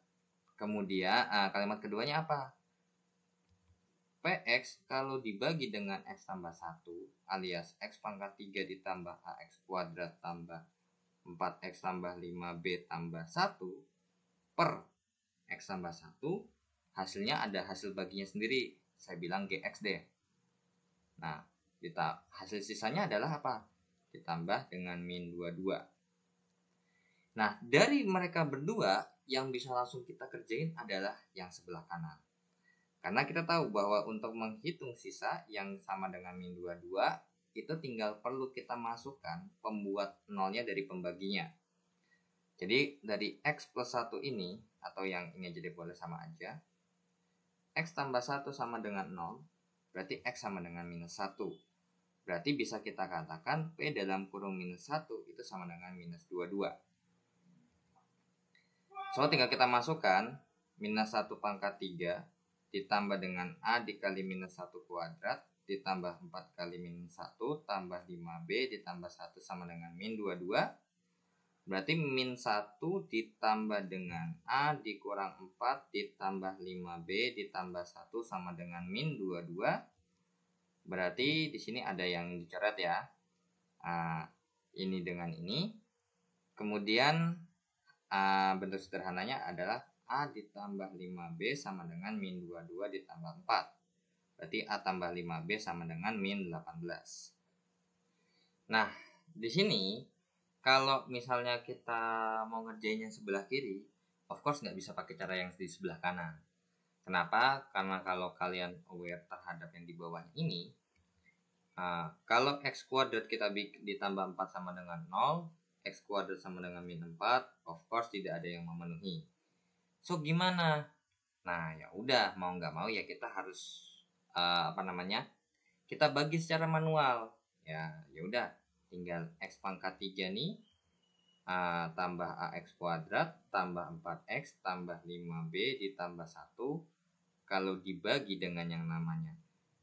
Kemudian kalimat keduanya apa? PX kalau dibagi dengan X tambah 1 alias X pangkat 3 ditambah AX kuadrat tambah 4X tambah 5B tambah 1 per X tambah 1, hasilnya ada hasil baginya sendiri. Saya bilang GX deh. Nah, hasil sisanya adalah apa? Ditambah dengan min 22. Nah, dari mereka berdua yang bisa langsung kita kerjain adalah yang sebelah kanan. Karena kita tahu bahwa untuk menghitung sisa yang sama dengan min 22, itu tinggal perlu kita masukkan pembuat nolnya dari pembaginya. Jadi dari X plus 1 ini, atau yang ini jadi boleh sama aja, X tambah 1 sama dengan 0, berarti X sama dengan minus 1. Berarti bisa kita katakan P dalam kurung minus 1 itu sama dengan minus 22. So, tinggal kita masukkan minus 1 pangkat 3 ditambah dengan A dikali minus 1 kuadrat ditambah 4 kali minus 1 tambah 5B ditambah 1 sama dengan min 22. Berarti min 1 ditambah dengan A dikurang 4 ditambah 5B ditambah 1 sama dengan min 22. Berarti di sini ada yang dicoret ya. Ini dengan ini. Kemudian bentuk sederhananya adalah A ditambah 5B sama dengan min 22 ditambah 4. Berarti A tambah 5B sama dengan min 18. Nah, di sini kalau misalnya kita mau ngerjainnya sebelah kiri, of course nggak bisa pakai cara yang di sebelah kanan. Kenapa? Karena kalau kalian aware terhadap yang di bawah ini, kalau X kuadrat kita ditambah 4 sama dengan 0, X kuadrat sama dengan min 4, of course tidak ada yang memenuhi. So gimana? Nah, ya udah, mau nggak mau ya kita harus kita bagi secara manual. Ya udah, tinggal X pangkat 3 nih tambah AX kuadrat tambah 4X tambah 5B ditambah 1. Kalau dibagi dengan yang namanya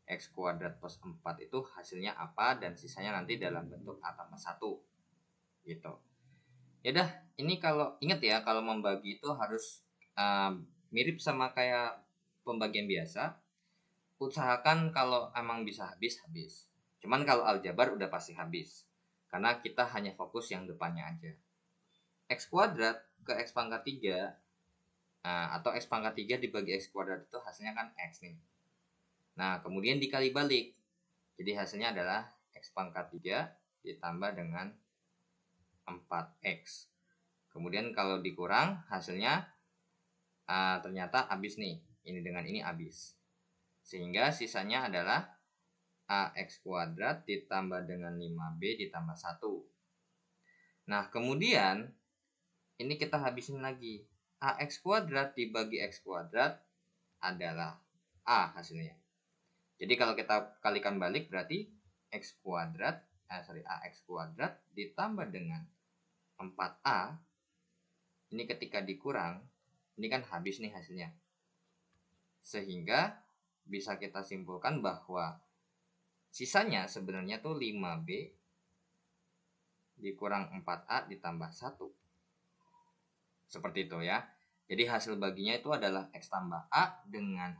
X kuadrat plus 4 itu hasilnya apa, dan sisanya nanti dalam bentuk A tambah 1 gitu. Yaudah, ini kalau ingat ya, kalau membagi itu harus mirip sama kayak pembagian biasa. Usahakan kalau emang bisa habis. Cuman kalau aljabar udah pasti habis, karena kita hanya fokus yang depannya aja. X kuadrat ke X pangkat 3 atau X pangkat 3 dibagi X kuadrat itu hasilnya kan X nih. Nah, kemudian dikali balik, jadi hasilnya adalah X pangkat 3 ditambah dengan 4X. Kemudian kalau dikurang hasilnya ternyata habis nih. Ini dengan ini habis. Sehingga sisanya adalah AX kuadrat ditambah dengan 5B ditambah 1. Nah, kemudian ini kita habisin lagi. AX kuadrat dibagi X kuadrat adalah A hasilnya. Jadi kalau kita kalikan balik berarti AX kuadrat ditambah dengan 4A. Ini ketika dikurang, ini kan habis nih hasilnya. Sehingga bisa kita simpulkan bahwa sisanya sebenarnya tuh 5B dikurang 4A ditambah 1. Seperti itu ya. Jadi hasil baginya itu adalah X tambah A dengan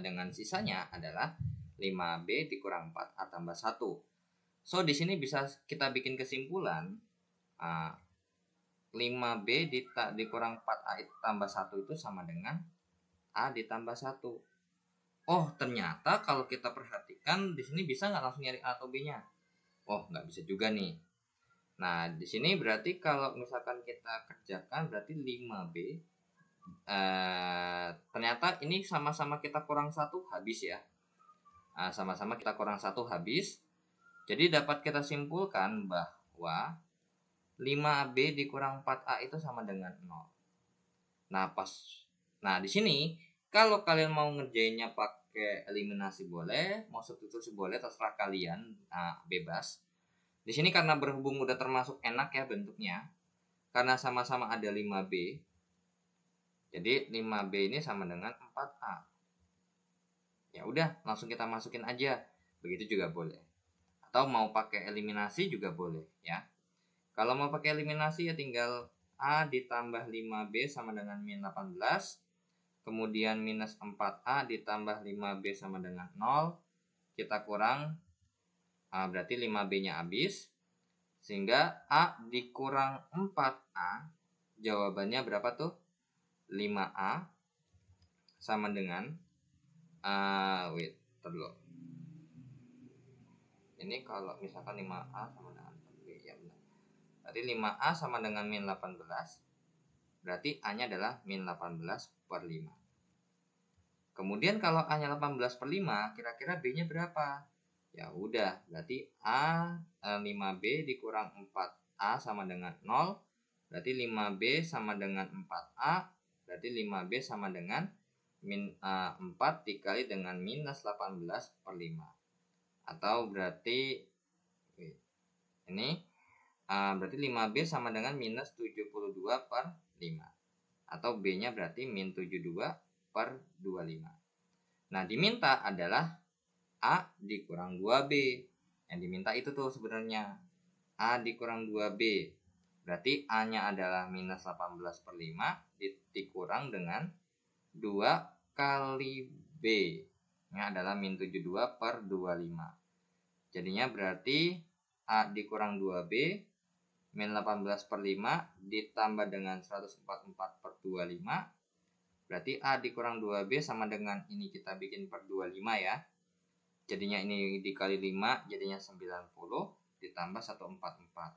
dengan sisanya adalah 5B dikurang 4A tambah 1. So di sini bisa kita bikin kesimpulan 5B dikurang 4A tambah 1 itu sama dengan A ditambah 1. Oh, ternyata kalau kita perhatikan di sini bisa nggak langsung nyari A atau B-nya? Oh, nggak bisa juga nih. Nah, di sini berarti kalau misalkan kita kerjakan berarti 5B ternyata ini sama-sama kita kurang 1 habis ya. Sama-sama kita kurang 1 habis. Jadi dapat kita simpulkan bahwa 5B dikurang 4A itu sama dengan 0. Nah, di sini kalau kalian mau ngerjainnya pakai eliminasi boleh, mau substitusi boleh, terserah kalian, bebas. Di sini karena berhubung udah termasuk enak ya bentuknya, karena sama-sama ada 5B, jadi 5B ini sama dengan 4A. Ya udah, langsung kita masukin aja. Begitu juga boleh. Atau mau pakai eliminasi juga boleh ya. Kalau mau pakai eliminasi ya tinggal A ditambah 5B sama dengan min 18. Kemudian minus 4A ditambah 5B sama dengan 0. Kita kurang, berarti 5B-nya habis. Sehingga A dikurang 4A, jawabannya berapa tuh? 5A sama dengan, terlalu. Ini kalau misalkan 5A sama dengan B, ya benar. Berarti 5A sama dengan min 18. Berarti A-nya adalah min 18 per 5. Kemudian kalau A-nya 18 per 5, kira-kira B-nya berapa? Ya udah, berarti 5B dikurang 4A sama dengan 0. Berarti 5B sama dengan 4A. Berarti 5B sama dengan min 4 dikali dengan minus 18 per 5. Atau berarti ini berarti 5B sama dengan minus 72 per 5. Atau B-nya berarti min 72 per 25. Nah, diminta adalah A dikurang 2B. Yang diminta itu tuh sebenarnya A dikurang 2B. Berarti A-nya adalah minus 18 per 5 dikurang dengan 2 kali B. Ini adalah min 72 per 25. Jadinya berarti A dikurang 2B min 18 per 5 ditambah dengan 144 per 25. Berarti A dikurang 2B sama dengan ini kita bikin per 25 ya. Jadinya ini dikali 5 jadinya 90 ditambah 144.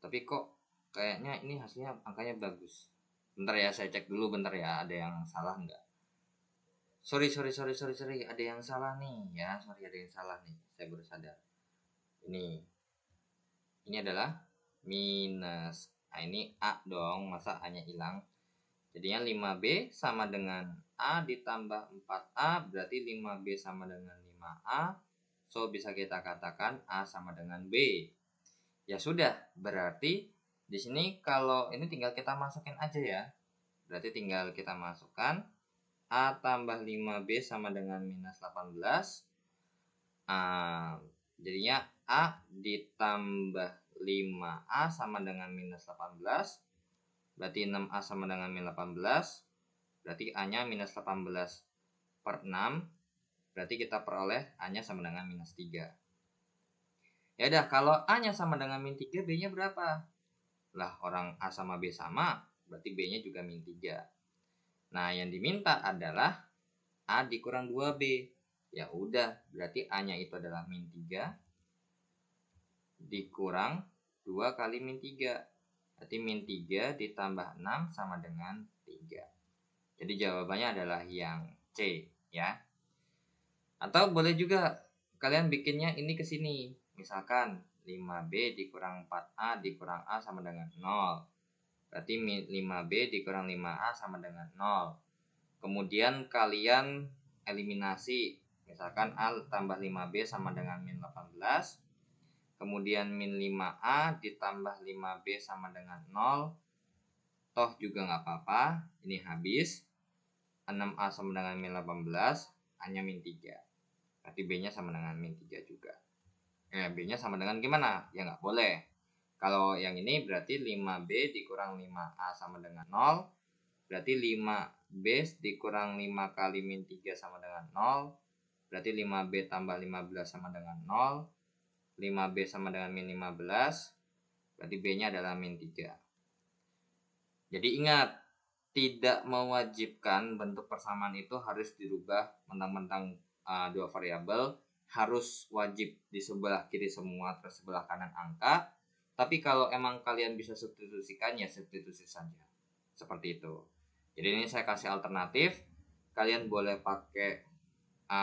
Tapi kok kayaknya ini hasilnya angkanya bagus. Bentar ya, saya cek dulu bentar ya, ada yang salah enggak? Sorry, ada yang salah nih ya, ada yang salah nih. Saya baru sadar. Ini adalah minus. Nah, ini A dong, masa A-nya hilang? Jadinya 5B sama dengan A ditambah 4A, berarti 5B sama dengan 5A. So, bisa kita katakan A sama dengan B. Ya sudah, berarti di sini kalau ini tinggal kita masukin aja ya. Berarti tinggal kita masukkan A tambah 5B sama dengan minus 18. Jadinya A ditambah 5A sama dengan minus 18. Berarti 6A sama dengan min 18. Berarti A-nya minus 18 per 6. Berarti kita peroleh A-nya sama dengan minus 3. Ya udah, kalau A-nya sama dengan min 3, B-nya berapa? Lah, orang A sama B sama, berarti B-nya juga min 3. Nah, yang diminta adalah A dikurang 2B. Ya udah, berarti A-nya itu adalah min 3 dikurang 2 kali min 3. Berarti min 3 ditambah 6 sama dengan 3. Jadi jawabannya adalah yang C ya. Atau boleh juga kalian bikinnya ini ke sini. Misalkan 5B dikurang 4A dikurang A sama dengan 0. Berarti 5B dikurang 5A sama dengan 0. Kemudian kalian eliminasi. Misalkan A tambah 5B sama dengan min 18. Kemudian min 5A ditambah 5B sama dengan 0. Toh juga nggak apa-apa. Ini habis. 6A sama dengan min 18. A-nya min 3. Berarti B-nya sama dengan min 3 juga. B-nya sama dengan gimana? Ya nggak boleh. Kalau yang ini berarti 5B dikurang 5A sama dengan 0. Berarti 5B dikurang 5 kali min 3 sama dengan 0. Berarti 5B tambah 15 sama dengan 0. 5B sama dengan min 15. Berarti B-nya adalah min 3. Jadi ingat, tidak mewajibkan bentuk persamaan itu harus dirubah mentang-mentang dua variabel. Harus wajib di sebelah kiri semua, terus sebelah kanan angka. Tapi kalau emang kalian bisa substitusikan, ya substitusi saja. Seperti itu. Jadi ini saya kasih alternatif. Kalian boleh pakai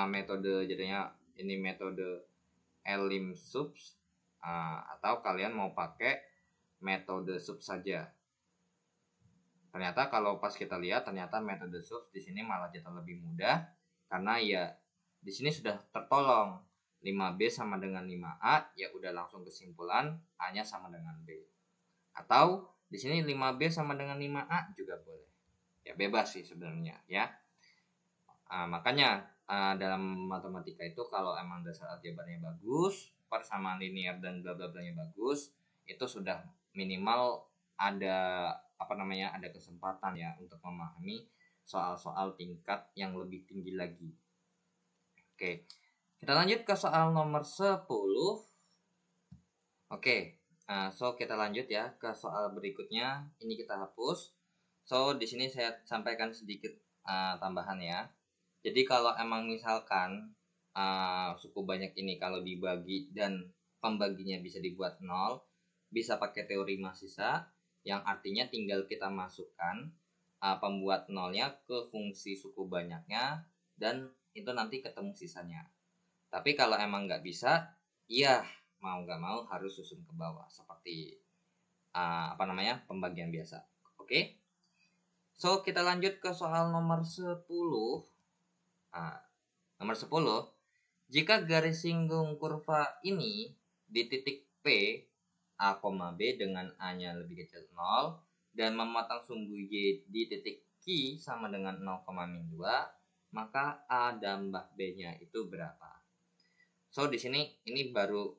metode, jadinya ini metode elim subs, atau kalian mau pakai metode sub saja. Ternyata kalau pas kita lihat, ternyata metode subs di sini malah jatuh lebih mudah, karena ya di sini sudah tertolong 5B sama dengan 5A, ya udah langsung kesimpulan A-nya sama dengan B. Atau di sini 5B sama dengan 5A juga boleh. Ya bebas sih sebenarnya ya. Makanya dalam matematika itu kalau emang dasar aljabarnya bagus, persamaan linear dan bla bla blanya bagus, itu sudah minimal ada ada kesempatan ya untuk memahami soal-soal tingkat yang lebih tinggi lagi. Oke. Kita lanjut ke soal nomor 10. Oke. So kita lanjut ya ke soal berikutnya. Ini kita hapus. So di sini saya sampaikan sedikit tambahan ya. Jadi kalau emang misalkan suku banyak ini kalau dibagi dan pembaginya bisa dibuat 0, bisa pakai teori massisa, yang artinya tinggal kita masukkan pembuat nolnya ke fungsi suku banyaknya, dan itu nanti ketemu sisanya. Tapi kalau emang nggak bisa, ya mau nggak mau harus susun ke bawah seperti pembagian biasa. Oke? So kita lanjut ke soal nomor 10. Nomor 10, jika garis singgung kurva ini di titik P A, B dengan A-nya lebih kecil 0 dan memotong sumbu Y di titik Q sama dengan 0,-2, maka A tambah B-nya itu berapa? So di sini ini baru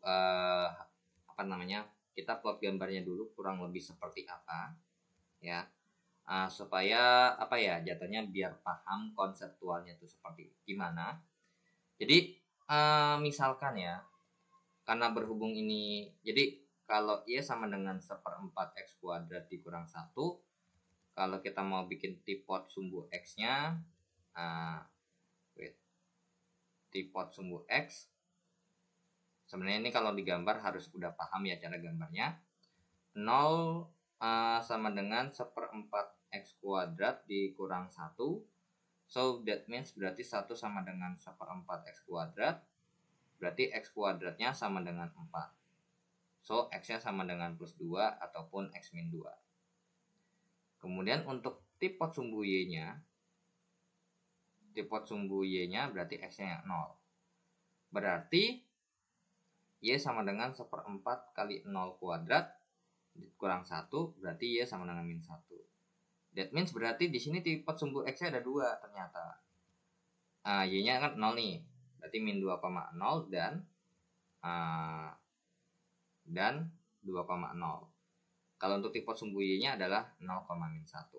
kita plot gambarnya dulu kurang lebih seperti apa ya. Supaya jatuhnya biar paham konseptualnya itu seperti gimana. Jadi misalkan ya, karena berhubung ini, jadi kalau Y sama dengan 1/4 X kuadrat dikurang 1, kalau kita mau bikin tipot sumbu X-nya, tipot sumbu X, sebenarnya ini kalau digambar harus udah paham ya cara gambarnya. 0 sama dengan 1/4 X kuadrat dikurang 1. So that means berarti 1 sama dengan 1/4 X kuadrat. Berarti X kuadratnya sama dengan 4. So X-nya sama dengan plus 2 ataupun X min 2. Kemudian untuk tipot sumbu Y-nya, berarti X-nya 0. Berarti Y sama dengan 1/4 kali 0 kuadrat kurang 1, berarti Y sama dengan min 1. That means berarti di sini tipot sumbu X-nya ada 2 ternyata. Y-nya kan 0 nih. Berarti min 2,0 dan 2,0. Kalau untuk tipot sumbu Y-nya adalah 0,-1.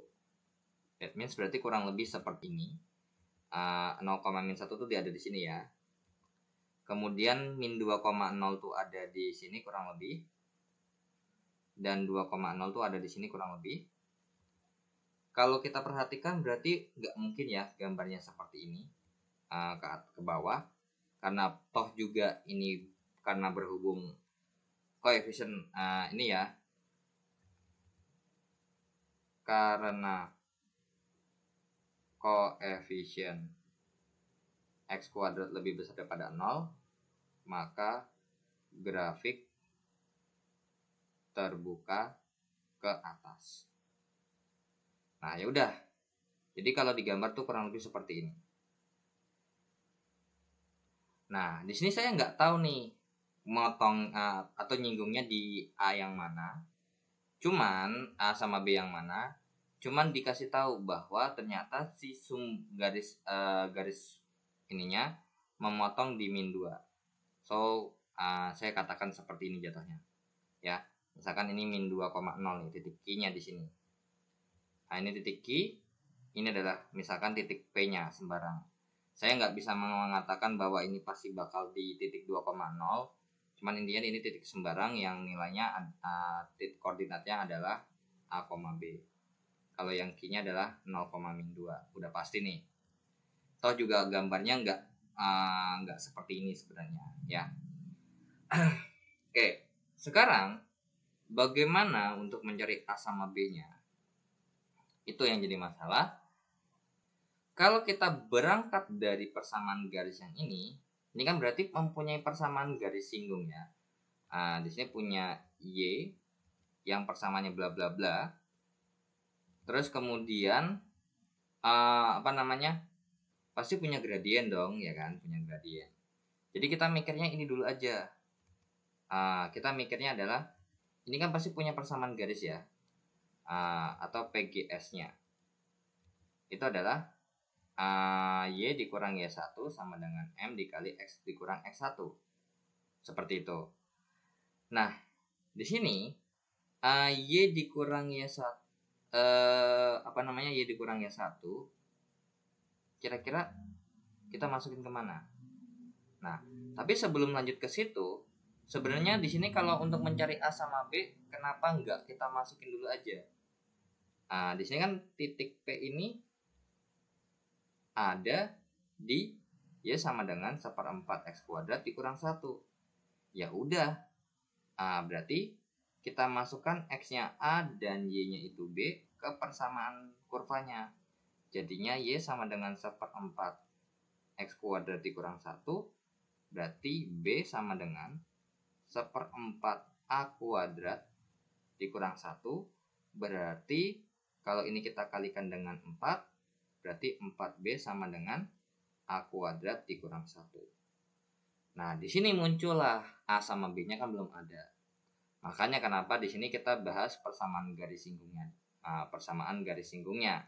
That means berarti kurang lebih seperti ini. 0,-1 tuh ada di sini ya. Kemudian min 2,0 tuh ada di sini kurang lebih. Dan 2,0 tuh ada di sini kurang lebih. Kalau kita perhatikan berarti nggak mungkin ya gambarnya seperti ini ke bawah. Karena toh juga ini karena berhubung koefisien ini ya. Karena koefisien X kuadrat lebih besar daripada 0, maka grafik terbuka ke atas. Nah, ya udah. Jadi kalau digambar tuh kurang lebih seperti ini. Nah, di sini saya nggak tahu nih motong atau nyinggungnya di A yang mana. Cuman A sama B yang mana. Cuman dikasih tahu bahwa ternyata si garis ininya memotong di min 2. So, saya katakan seperti ini jatuhnya. Ya. Misalkan ini min 2,0 nih, titik Q-nya di sini. Nah, ini titik Q, ini adalah misalkan titik P-nya sembarang. Saya nggak bisa mengatakan bahwa ini pasti bakal di titik 2,0, cuman intinya ini titik sembarang yang nilainya titik koordinatnya adalah A, B. Kalau yang Q-nya adalah 0,-2, udah pasti nih. Toh juga gambarnya nggak seperti ini sebenarnya, ya. Oke, sekarang bagaimana untuk mencari A sama B-nya? Itu yang jadi masalah. Kalau kita berangkat dari persamaan garis yang ini kan berarti mempunyai persamaan garis singgung ya. Di sini punya Y yang persamaannya bla bla bla. Terus kemudian pasti punya gradien dong, ya kan, punya gradien. Jadi kita mikirnya ini dulu aja. Kita mikirnya adalah ini kan pasti punya persamaan garis ya, atau PGS-nya. Itu adalah Y dikurang Y1 sama dengan M dikali X dikurang X1. Seperti itu. Nah, di sini Y dikurang Y1 Y dikurang Y1 kira-kira kita masukin kemana? Nah, tapi sebelum lanjut ke situ, sebenarnya di sini kalau untuk mencari A sama B, kenapa enggak kita masukin dulu aja? Di sini kan titik P ini ada di Y sama dengan 1/4 X kuadrat dikurang 1. Ya udah, berarti kita masukkan X-nya A dan Y-nya itu B ke persamaan kurvanya. Jadinya Y sama dengan 1/4 X kuadrat dikurang 1, berarti B sama dengan 1/4 A kuadrat dikurang 1, berarti kalau ini kita kalikan dengan 4, berarti 4B sama dengan A kuadrat dikurang 1. Nah, di sini muncullah A sama B-nya kan belum ada. Makanya kenapa di sini kita bahas persamaan garis singgungnya. Persamaan garis singgungnya.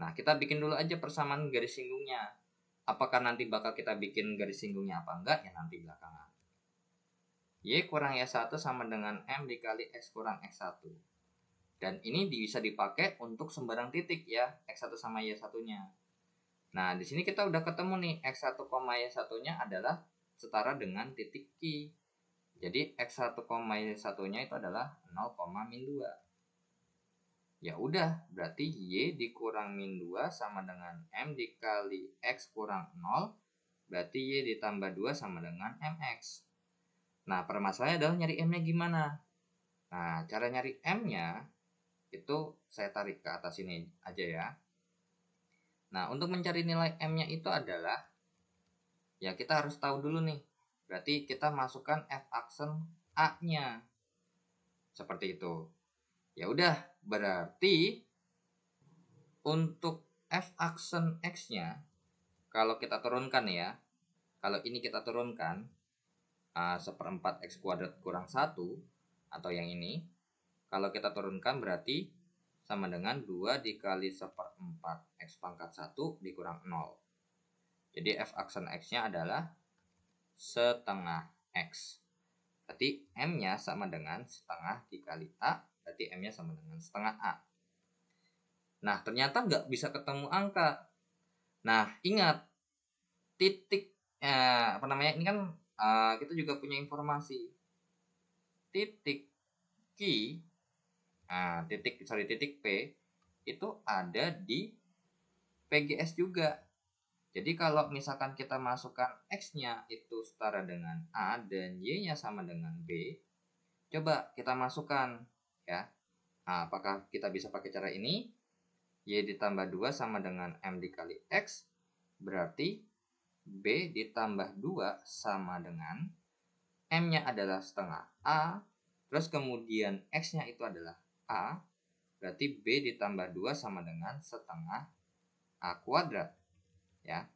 Nah, kita bikin dulu aja persamaan garis singgungnya. Apakah nanti bakal kita bikin garis singgungnya apa enggak? Ya nanti belakangan. Y kurang Y1 sama dengan M dikali X kurang X1. Dan ini bisa dipakai untuk sembarang titik ya, X1 sama Y1-nya. Nah, di sini kita udah ketemu nih, X1, Y1-nya adalah setara dengan titik Q. Jadi X1, Y1-nya itu adalah 0,-2. Ya udah, berarti Y dikurang -2 sama dengan M dikali X kurang 0, berarti Y ditambah 2 sama dengan MX. Nah, permasalahannya adalah nyari M-nya gimana? Nah, cara nyari M-nya itu saya tarik ke atas ini aja ya. Nah, untuk mencari nilai M-nya itu adalah, ya kita harus tahu dulu nih. Berarti kita masukkan F aksen A-nya. Seperti itu. Ya udah, berarti untuk F aksen X-nya, kalau kita turunkan ya, kalau ini kita turunkan, 1/4 X kuadrat kurang 1, atau yang ini, kalau kita turunkan berarti sama dengan 2 dikali 1/4 X pangkat 1 dikurang 0. Jadi F aksen X-nya adalah setengah X. Berarti M-nya sama dengan setengah dikali A, berarti M-nya sama dengan setengah A. Nah, ternyata nggak bisa ketemu angka. Nah, ingat, titik, ini kan kita juga punya informasi. Titik Q, titik P itu ada di PGS juga. Jadi kalau misalkan kita masukkan X-nya itu setara dengan A dan Y-nya sama dengan B, coba kita masukkan ya. Apakah kita bisa pakai cara ini? Y ditambah 2 sama dengan M dikali X, berarti B ditambah 2 sama dengan M-nya adalah setengah A, terus kemudian X-nya itu adalah A, berarti B ditambah 2 sama dengan setengah A kuadrat. Ya,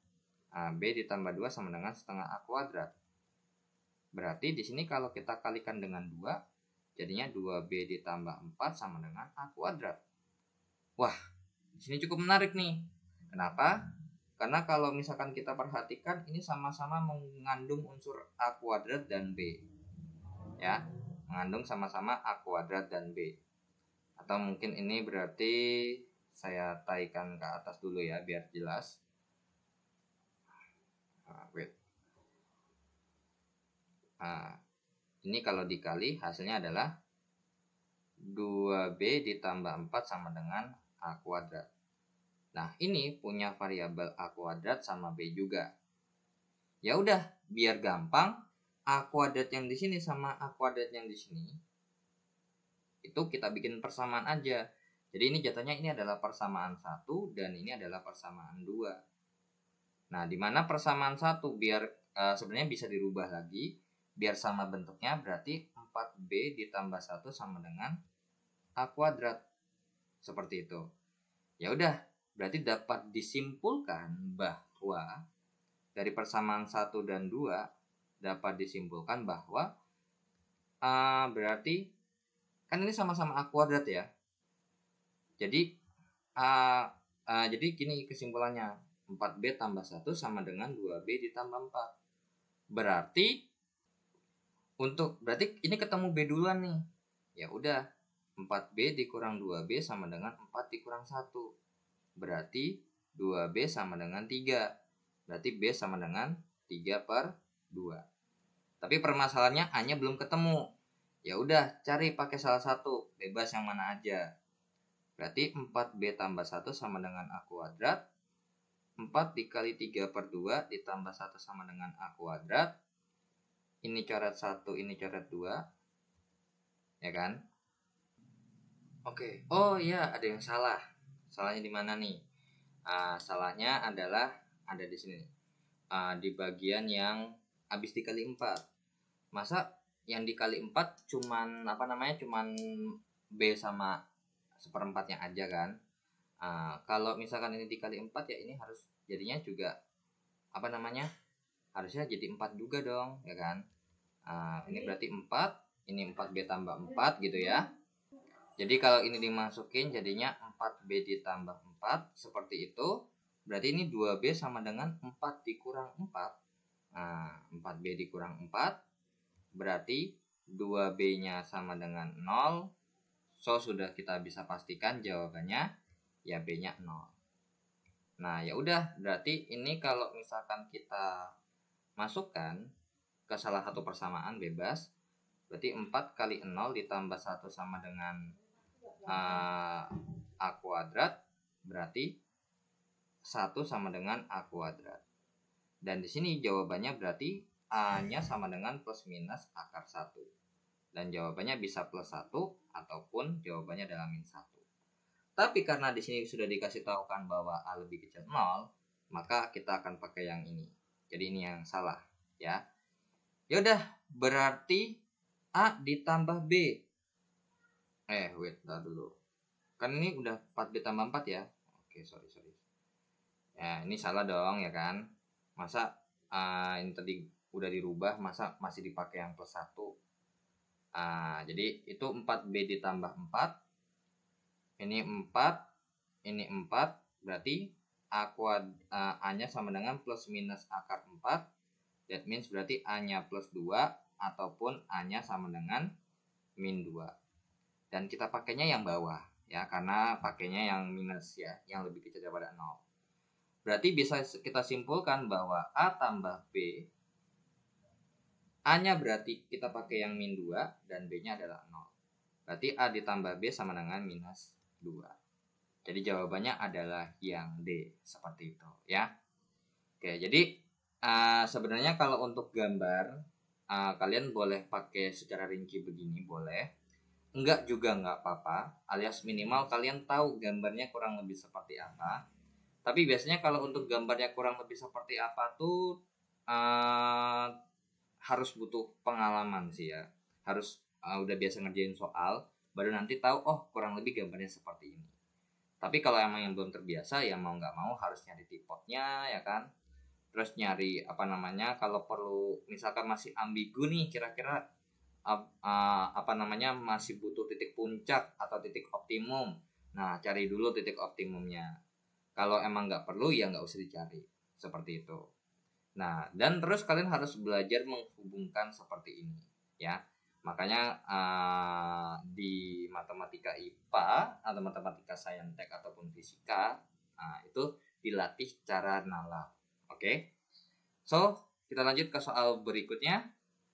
B ditambah 2 sama dengan setengah A kuadrat. Berarti di sini kalau kita kalikan dengan 2, jadinya 2B ditambah 4 sama dengan A kuadrat. Wah, di sini cukup menarik nih. Kenapa? Karena kalau misalkan kita perhatikan, ini sama-sama mengandung unsur A kuadrat dan B. Ya. mengandung sama-sama A kuadrat dan B. Atau mungkin ini berarti saya taikan ke atas dulu ya biar jelas. Ini kalau dikali hasilnya adalah 2B ditambah 4 sama dengan A kuadrat. Nah, ini punya variabel A kuadrat sama B juga. Ya udah, biar gampang, A kuadrat yang di sini sama A kuadrat yang di sini itu kita bikin persamaan aja. Jadi ini jatuhnya ini adalah persamaan 1 dan ini adalah persamaan 2. Nah, di mana persamaan 1 biar sebenarnya bisa dirubah lagi biar sama bentuknya, berarti 4B ditambah 1 sama dengan A kuadrat. Seperti itu. Ya udah, berarti dapat disimpulkan bahwa dari persamaan 1 dan 2 dapat disimpulkan bahwa berarti kan ini sama-sama A kuadrat ya. Jadi jadi gini kesimpulannya, 4B tambah 1 sama dengan 2B ditambah 4. Berarti ini ketemu B duluan nih. Ya udah, 4B dikurang 2B sama dengan 4 dikurang 1. Berarti 2B sama dengan 3. Berarti B sama dengan 3/2. Tapi permasalahannya A-nya belum ketemu. Ya udah, cari pakai salah satu, bebas yang mana aja. Berarti 4B tambah 1 sama dengan A kuadrat. 4 dikali 3/2 ditambah 1 sama dengan A kuadrat. Ini coret 1, ini coret 2. Ya kan? Oke. Oh iya, ada yang salah. Salahnya di mana nih? Salahnya adalah ada di sini. Di bagian yang habis dikali 4. Masa yang dikali 4 cuman cuman B sama 1/4-nya aja kan? Kalau misalkan ini dikali 4 ya ini harus jadinya juga harusnya jadi 4 juga dong, ya kan? Ini berarti 4, ini 4B tambah 4 gitu ya. Jadi kalau ini dimasukin jadinya 4B ditambah 4 seperti itu. Berarti ini 2B sama dengan 4 dikurang 4. 4B dikurang 4 berarti 2B-nya sama dengan 0. So sudah kita bisa pastikan jawabannya ya B-nya 0. Nah, ya udah, berarti ini kalau misalkan kita masukkan ke salah satu persamaan bebas, berarti 4 kali 0 ditambah 1 sama dengan A kuadrat, berarti 1 sama dengan A kuadrat. Dan di sini jawabannya berarti A-nya sama dengan plus minus akar 1. Dan jawabannya bisa plus 1 ataupun jawabannya adalah min 1. Tapi karena di sini sudah dikasih tahu kan bahwa A lebih kecil 0, maka kita akan pakai yang ini. Jadi ini yang salah, ya. Ya udah, berarti A ditambah B. Wait, dulu. Kan ini udah 4B tambah 4 ya. Oke, sorry. Ya, ini salah dong ya kan. Masa ini tadi udah dirubah, masa masih dipakai yang plus 1. Jadi itu 4B ditambah 4. Ini 4, ini 4. Berarti A-nya sama dengan plus minus akar 4. That means berarti A-nya plus 2 ataupun A-nya sama dengan min 2. Dan kita pakainya yang bawah ya, karena pakainya yang minus ya, yang lebih kecil daripada 0. Berarti bisa kita simpulkan bahwa A tambah B, A-nya berarti kita pakai yang min 2 dan B-nya adalah 0. Berarti A ditambah B sama dengan minus 2. Jadi jawabannya adalah yang D, seperti itu ya. Oke, jadi sebenarnya kalau untuk gambar kalian boleh pakai secara rinci begini, boleh. Enggak juga enggak apa-apa, alias minimal kalian tahu gambarnya kurang lebih seperti apa. Tapi biasanya kalau untuk gambarnya kurang lebih seperti apa tuh harus butuh pengalaman sih ya. Harus udah biasa ngerjain soal, baru nanti tahu oh kurang lebih gambarnya seperti ini. Tapi kalau emang yang belum terbiasa ya mau nggak mau harus nyari tipotnya ya kan. Terus nyari kalau perlu misalkan masih ambigu nih kira-kira masih butuh titik puncak atau titik optimum. Nah, cari dulu titik optimumnya. Kalau emang nggak perlu ya nggak usah dicari, seperti itu. Nah, dan terus kalian harus belajar menghubungkan seperti ini ya. Makanya di matematika IPA atau matematika saintek ataupun fisika itu dilatih cara nalar. Oke. So, kita lanjut ke soal berikutnya.